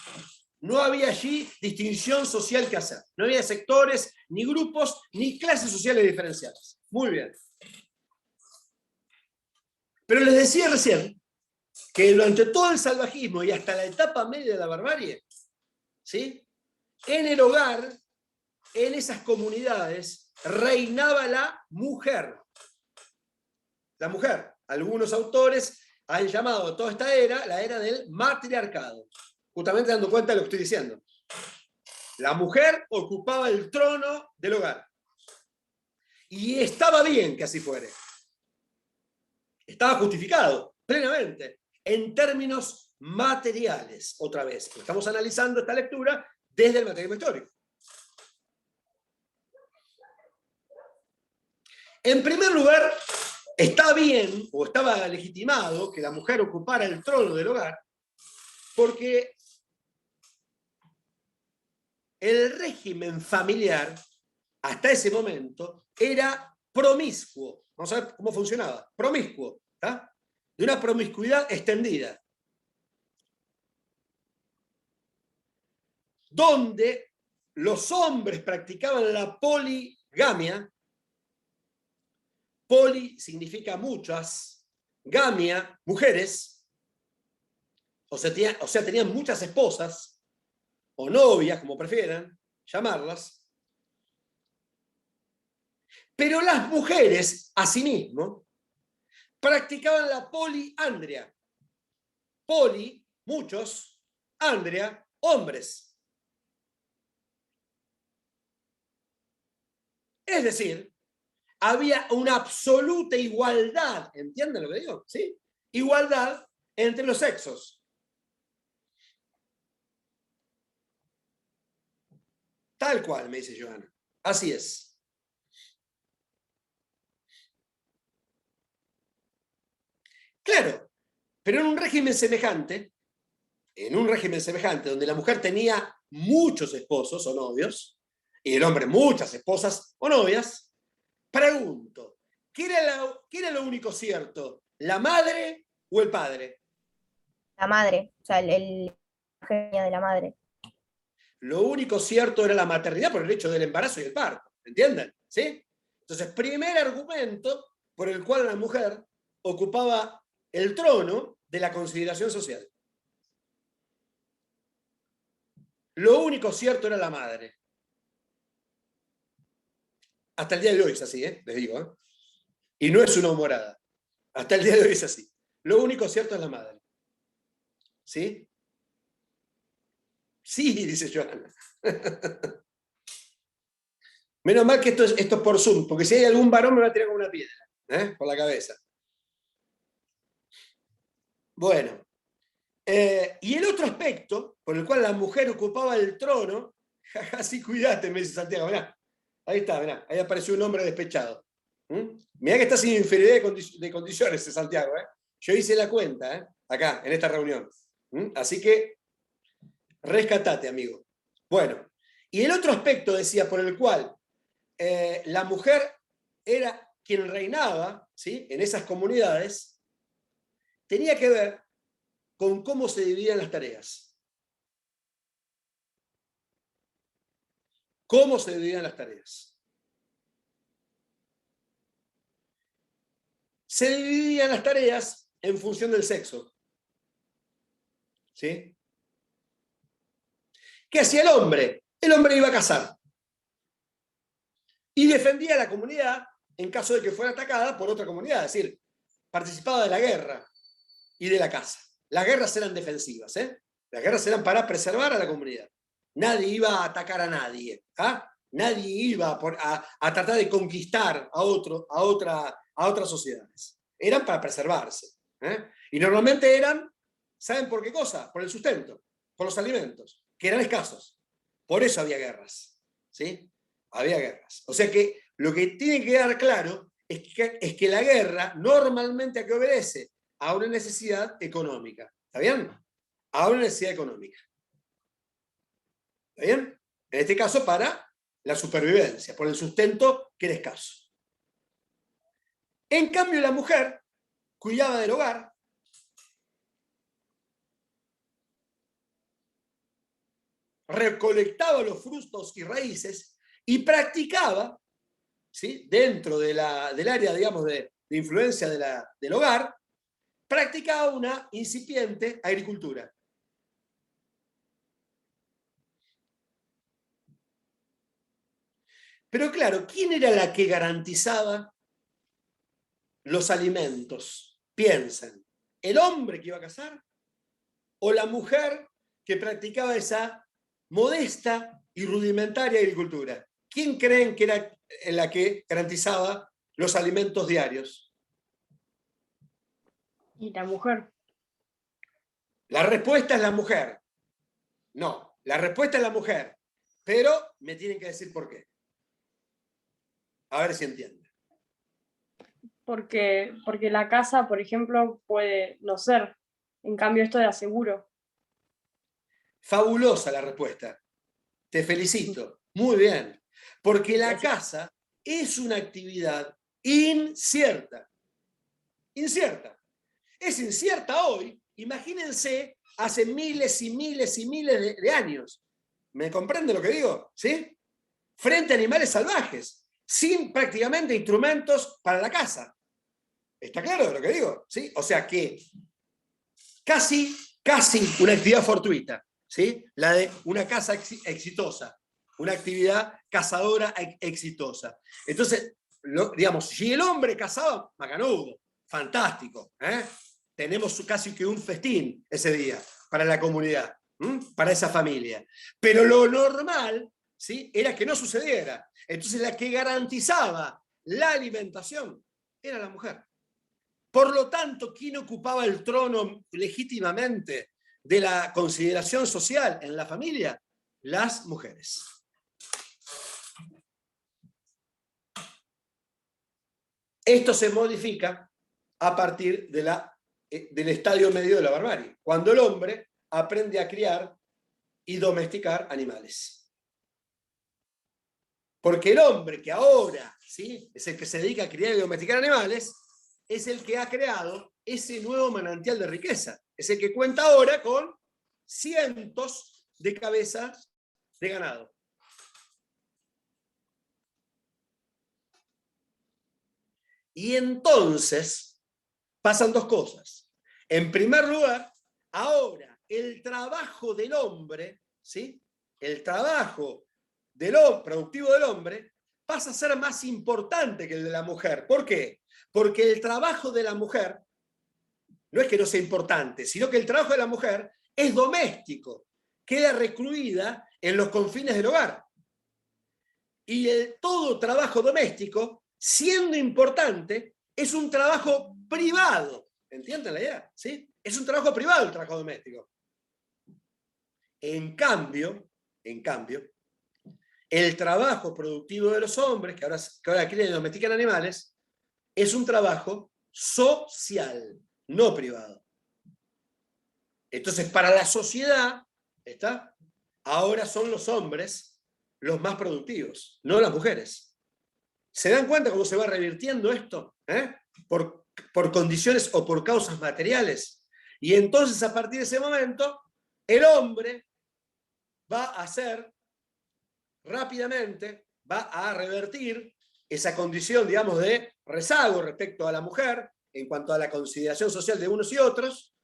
No había allí distinción social que hacer. No había sectores, ni grupos, ni clases sociales diferenciadas. Muy bien. Pero les decía recién que durante todo el salvajismo y hasta la etapa media de la barbarie, ¿sí?, en el hogar, en esas comunidades, reinaba la mujer. La mujer. Algunos autores han llamado a toda esta era la era del matriarcado. Justamente dando cuenta de lo que estoy diciendo. La mujer ocupaba el trono del hogar. Y estaba bien que así fuere. Estaba justificado, plenamente, en términos materiales, otra vez. Estamos analizando esta lectura desde el materialismo histórico. En primer lugar, está bien, o estaba legitimado, que la mujer ocupara el trono del hogar, porque el régimen familiar hasta ese momento, era promiscuo. Vamos a ver cómo funcionaba. Promiscuo, ¿tá? De una promiscuidad extendida. Donde los hombres practicaban la poligamia. Poli significa muchas, gamia, mujeres. O sea, tenían muchas esposas, o novias, como prefieran llamarlas. Pero las mujeres, asimismo, practicaban la poliandria. Poli, muchos, andria, hombres. Es decir, había una absoluta igualdad, ¿entienden lo que digo? ¿Sí? Igualdad entre los sexos. Tal cual, me dice Joana. Así es. Claro, pero en un régimen semejante, donde la mujer tenía muchos esposos o novios, y el hombre muchas esposas o novias, pregunto, ¿qué era lo único cierto? ¿La madre o el padre? La madre, o sea, el genio de la madre. Lo único cierto era la maternidad por el hecho del embarazo y el parto, ¿entienden? ¿Sí? Entonces, primer argumento por el cual la mujer ocupaba el trono de la consideración social. Lo único cierto era la madre. Hasta el día de hoy es así, les digo. Y no es una humorada. Hasta el día de hoy es así. Lo único cierto es la madre. ¿Sí? Sí, dice Joana. Menos mal que esto es por Zoom, porque si hay algún varón me va a tirar con una piedra, por la cabeza. Bueno. Y el otro aspecto por el cual la mujer ocupaba el trono, así cuídate, me dice Santiago, mirá. Ahí está, mirá, ahí apareció un hombre despechado. Mirá que está sin inferioridad de condiciones ese Santiago. Yo hice la cuenta, acá, en esta reunión. Así que, rescatate, amigo. Bueno, y el otro aspecto, decía, por el cual la mujer era quien reinaba, ¿sí?, en esas comunidades, tenía que ver con cómo se dividían las tareas. ¿Cómo se dividían las tareas? Se dividían las tareas en función del sexo. ¿Sí? ¿Qué hacía el hombre? El hombre iba a cazar. Y defendía a la comunidad en caso de que fuera atacada por otra comunidad. Es decir, participaba de la guerra y de la caza. Las guerras eran defensivas. Las guerras eran para preservar a la comunidad. Nadie iba a atacar a nadie. Nadie iba a tratar de conquistar a otras sociedades. Eran para preservarse. Y normalmente eran, ¿saben por qué cosa? Por el sustento, por los alimentos, que eran escasos. Por eso había guerras. ¿Sí? Había guerras. O sea que lo que tiene que quedar claro es que la guerra normalmente ¿a qué obedece? A una necesidad económica. ¿Está bien? A una necesidad económica. ¿Está bien? En este caso para la supervivencia, por el sustento que era escaso. En cambio, la mujer cuidaba del hogar, recolectaba los frutos y raíces y practicaba, ¿sí?, dentro del área, digamos, de influencia del hogar, practicaba una incipiente agricultura. Pero claro, ¿quién era la que garantizaba los alimentos? Piensen, ¿el hombre que iba a cazar o la mujer que practicaba esa modesta y rudimentaria agricultura? ¿Quién creen que era la que garantizaba los alimentos diarios? Y la mujer. La respuesta es la mujer. No, la respuesta es la mujer. Pero me tienen que decir por qué. A ver si entienden. Porque la casa, por ejemplo, puede no ser. En cambio, esto era seguro. Fabulosa la respuesta. Te felicito. Muy bien. Porque la casa es una actividad incierta. Incierta. Es incierta hoy. Imagínense hace miles y miles y miles de años. ¿Me comprende lo que digo? ¿Sí? Frente a animales salvajes, sin prácticamente instrumentos para la caza. ¿Está claro lo que digo? ¿Sí? O sea que casi una actividad fortuita, ¿sí? La de una caza exitosa, una actividad cazadora exitosa. Entonces, digamos, si el hombre cazaba, macanudo, fantástico, ¿eh? Tenemos casi que un festín ese día para la comunidad, para esa familia. Pero lo normal, ¿sí?, era que no sucediera. Entonces la que garantizaba la alimentación era la mujer. Por lo tanto, ¿quién ocupaba el trono legítimamente de la consideración social en la familia? Las mujeres. Esto se modifica a partir del estadio medio de la barbarie, cuando el hombre aprende a criar y domesticar animales. Porque el hombre que ahora, ¿sí?, es el que se dedica a criar y domesticar animales, es el que ha creado ese nuevo manantial de riqueza. Es el que cuenta ahora con cientos de cabezas de ganado. Y entonces pasan dos cosas. En primer lugar, ahora el trabajo del hombre, ¿sí?, el trabajo productivo del hombre pasa a ser más importante que el de la mujer. ¿Por qué? Porque el trabajo de la mujer no es que no sea importante, sino que el trabajo de la mujer es doméstico, queda recluida en los confines del hogar. Y todo trabajo doméstico, siendo importante, es un trabajo privado. ¿Entienden la idea? ¿Sí? Es un trabajo privado el trabajo doméstico. En cambio, el trabajo productivo de los hombres, que ahora crían y domestican animales, es un trabajo social, no privado. Entonces, para la sociedad, ahora son los hombres los más productivos, no las mujeres. ¿Se dan cuenta cómo se va revirtiendo esto? Por condiciones o por causas materiales. Y entonces, a partir de ese momento, el hombre va a hacer rápidamente, va a revertir esa condición, digamos, de rezago respecto a la mujer en cuanto a la consideración social de unos y otros,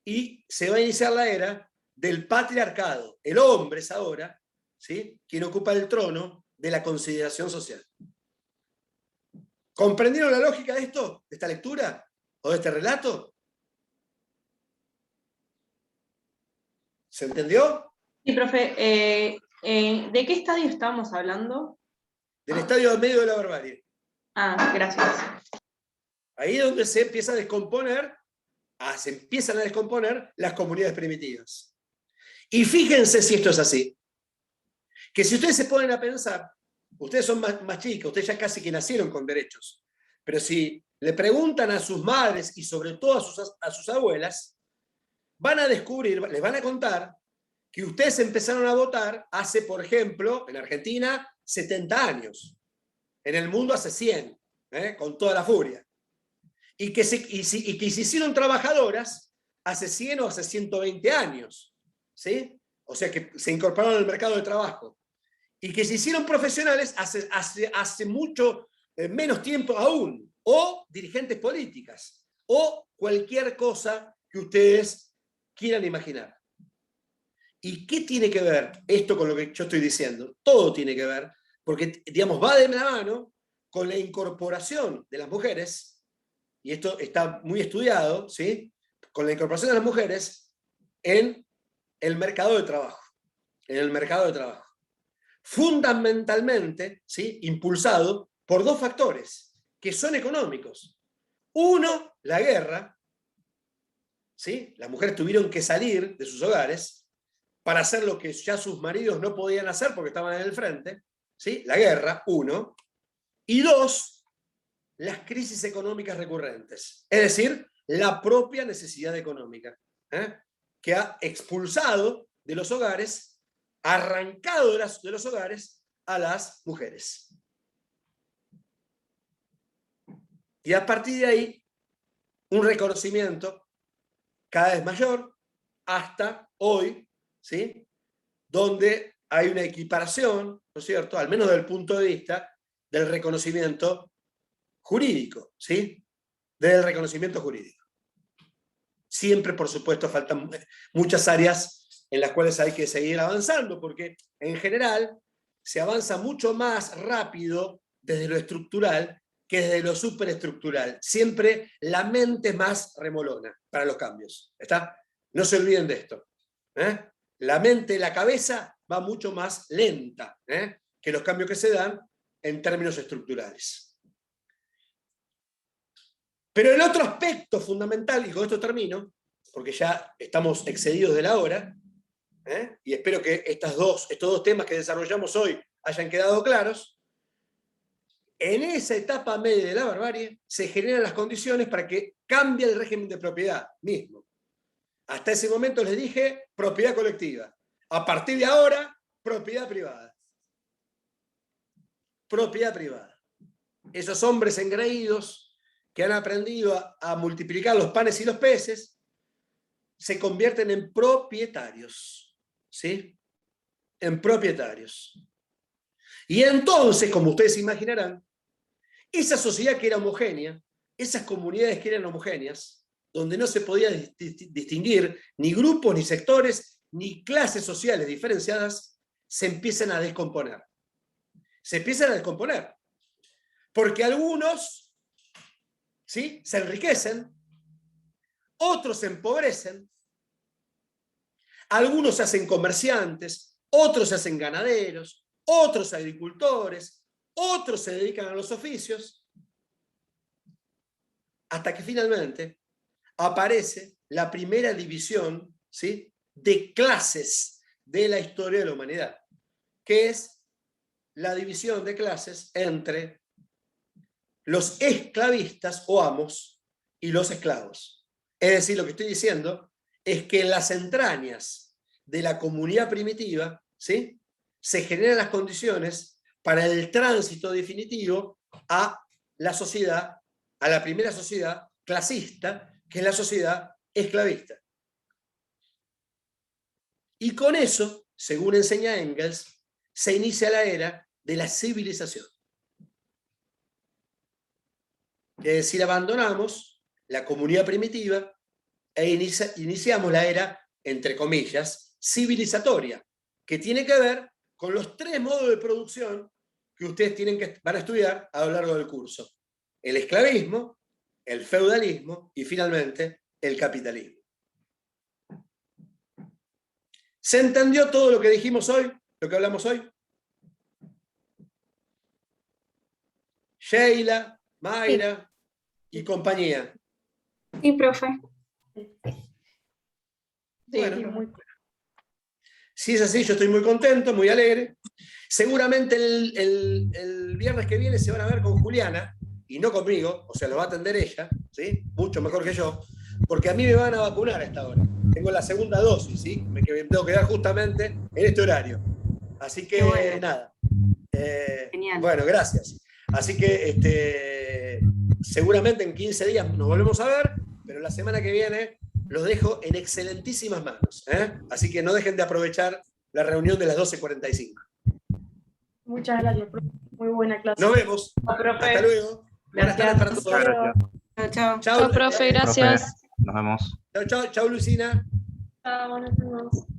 y se va a iniciar la era del patriarcado. El hombre es ahora, ¿sí?, quien ocupa el trono de la consideración social. ¿Comprendieron la lógica de esto, de esta lectura o de este relato? ¿Se entendió? Sí, profe. ¿De qué estadio estamos hablando? Del estadio medio de la barbarie. Ah, gracias. Ahí es donde se empieza a descomponer, se empiezan a descomponer las comunidades primitivas. Y fíjense si esto es así. Que si ustedes se ponen a pensar, ustedes son más chicos, ustedes ya casi que nacieron con derechos, pero si le preguntan a sus madres y sobre todo a sus abuelas, van a descubrir, les van a contar que ustedes empezaron a votar hace, por ejemplo, en Argentina, 70 años. En el mundo hace 100, con toda la furia. Y que se hicieron trabajadoras hace 100 o hace 120 años. ¿Sí? O sea que se incorporaron al mercado de trabajo. Y que se hicieron profesionales hace mucho menos tiempo aún. O dirigentes políticas. O cualquier cosa que ustedes quieran imaginar. ¿Y qué tiene que ver esto con lo que yo estoy diciendo? Todo tiene que ver, porque, digamos, va de la mano con la incorporación de las mujeres, y esto está muy estudiado, ¿sí?, con la incorporación de las mujeres en el mercado de trabajo. En el mercado de trabajo. Fundamentalmente, ¿sí?, impulsado por dos factores, que son económicos. Uno, la guerra, ¿sí? Las mujeres tuvieron que salir de sus hogares para hacer lo que ya sus maridos no podían hacer porque estaban en el frente, ¿sí? La guerra, uno. Y dos, las crisis económicas recurrentes. Es decir, la propia necesidad económica, que ha expulsado de los hogares, arrancado de los hogares a las mujeres. Y a partir de ahí, un reconocimiento cada vez mayor hasta hoy, ¿sí? Donde hay una equiparación, ¿no es cierto?, al menos desde el punto de vista del reconocimiento jurídico, ¿sí? Del reconocimiento jurídico. Siempre, por supuesto, faltan muchas áreas en las cuales hay que seguir avanzando, porque en general se avanza mucho más rápido desde lo estructural que desde lo superestructural. Siempre la mente es más remolona para los cambios. ¿Está? No se olviden de esto. La mente, la cabeza va mucho más lenta que los cambios que se dan en términos estructurales. Pero el otro aspecto fundamental, y con esto termino, porque ya estamos excedidos de la hora, y espero que estos dos temas que desarrollamos hoy hayan quedado claros. En esa etapa media de la barbarie se generan las condiciones para que cambie el régimen de propiedad mismo. Hasta ese momento les dije propiedad colectiva. A partir de ahora, propiedad privada. Propiedad privada. Esos hombres engreídos que han aprendido a multiplicar los panes y los peces se convierten en propietarios. ¿Sí? En propietarios. Y entonces, como ustedes imaginarán, esa sociedad que era homogénea, esas comunidades que eran homogéneas, donde no se podía distinguir ni grupos, ni sectores, ni clases sociales diferenciadas, se empiezan a descomponer. Se empiezan a descomponer. Porque algunos, ¿sí?, se enriquecen, otros se empobrecen, algunos se hacen comerciantes, otros se hacen ganaderos, otros agricultores, otros se dedican a los oficios, hasta que finalmente aparece la primera división, ¿sí?, de clases de la historia de la humanidad, que es la división de clases entre los esclavistas o amos y los esclavos. Es decir, lo que estoy diciendo es que en las entrañas de la comunidad primitiva, ¿sí?, se generan las condiciones para el tránsito definitivo a la sociedad, a la primera sociedad clasista, que es la sociedad esclavista. Y con eso, según enseña Engels, se inicia la era de la civilización. Es decir, abandonamos la comunidad primitiva e iniciamos la era, entre comillas, civilizatoria, que tiene que ver con los tres modos de producción que ustedes van a estudiar a lo largo del curso. El esclavismo, el feudalismo y finalmente el capitalismo. ¿Se entendió todo lo que dijimos hoy? ¿Lo que hablamos hoy? Sheila, Mayra y compañía. Sí, profe. Bueno, si es así, yo estoy muy contento, muy alegre. Seguramente el viernes que viene se van a ver con Juliana, y no conmigo, o sea, lo va a atender ella, ¿sí?, mucho mejor que yo, porque a mí me van a vacunar a esta hora. Tengo la segunda dosis, ¿sí?, que me tengo que dar justamente en este horario. Así que, bueno, nada. Genial. Bueno, gracias. Así que seguramente en 15 días nos volvemos a ver, pero la semana que viene los dejo en excelentísimas manos. Así que no dejen de aprovechar la reunión de las 12:45. Muchas gracias, profe. Muy buena clase. Nos vemos. Hasta luego. Buenas tardes para todos. Chao. Chao, profe, gracias. Nos vemos. Chao, Lucina. Chao, buenas noches.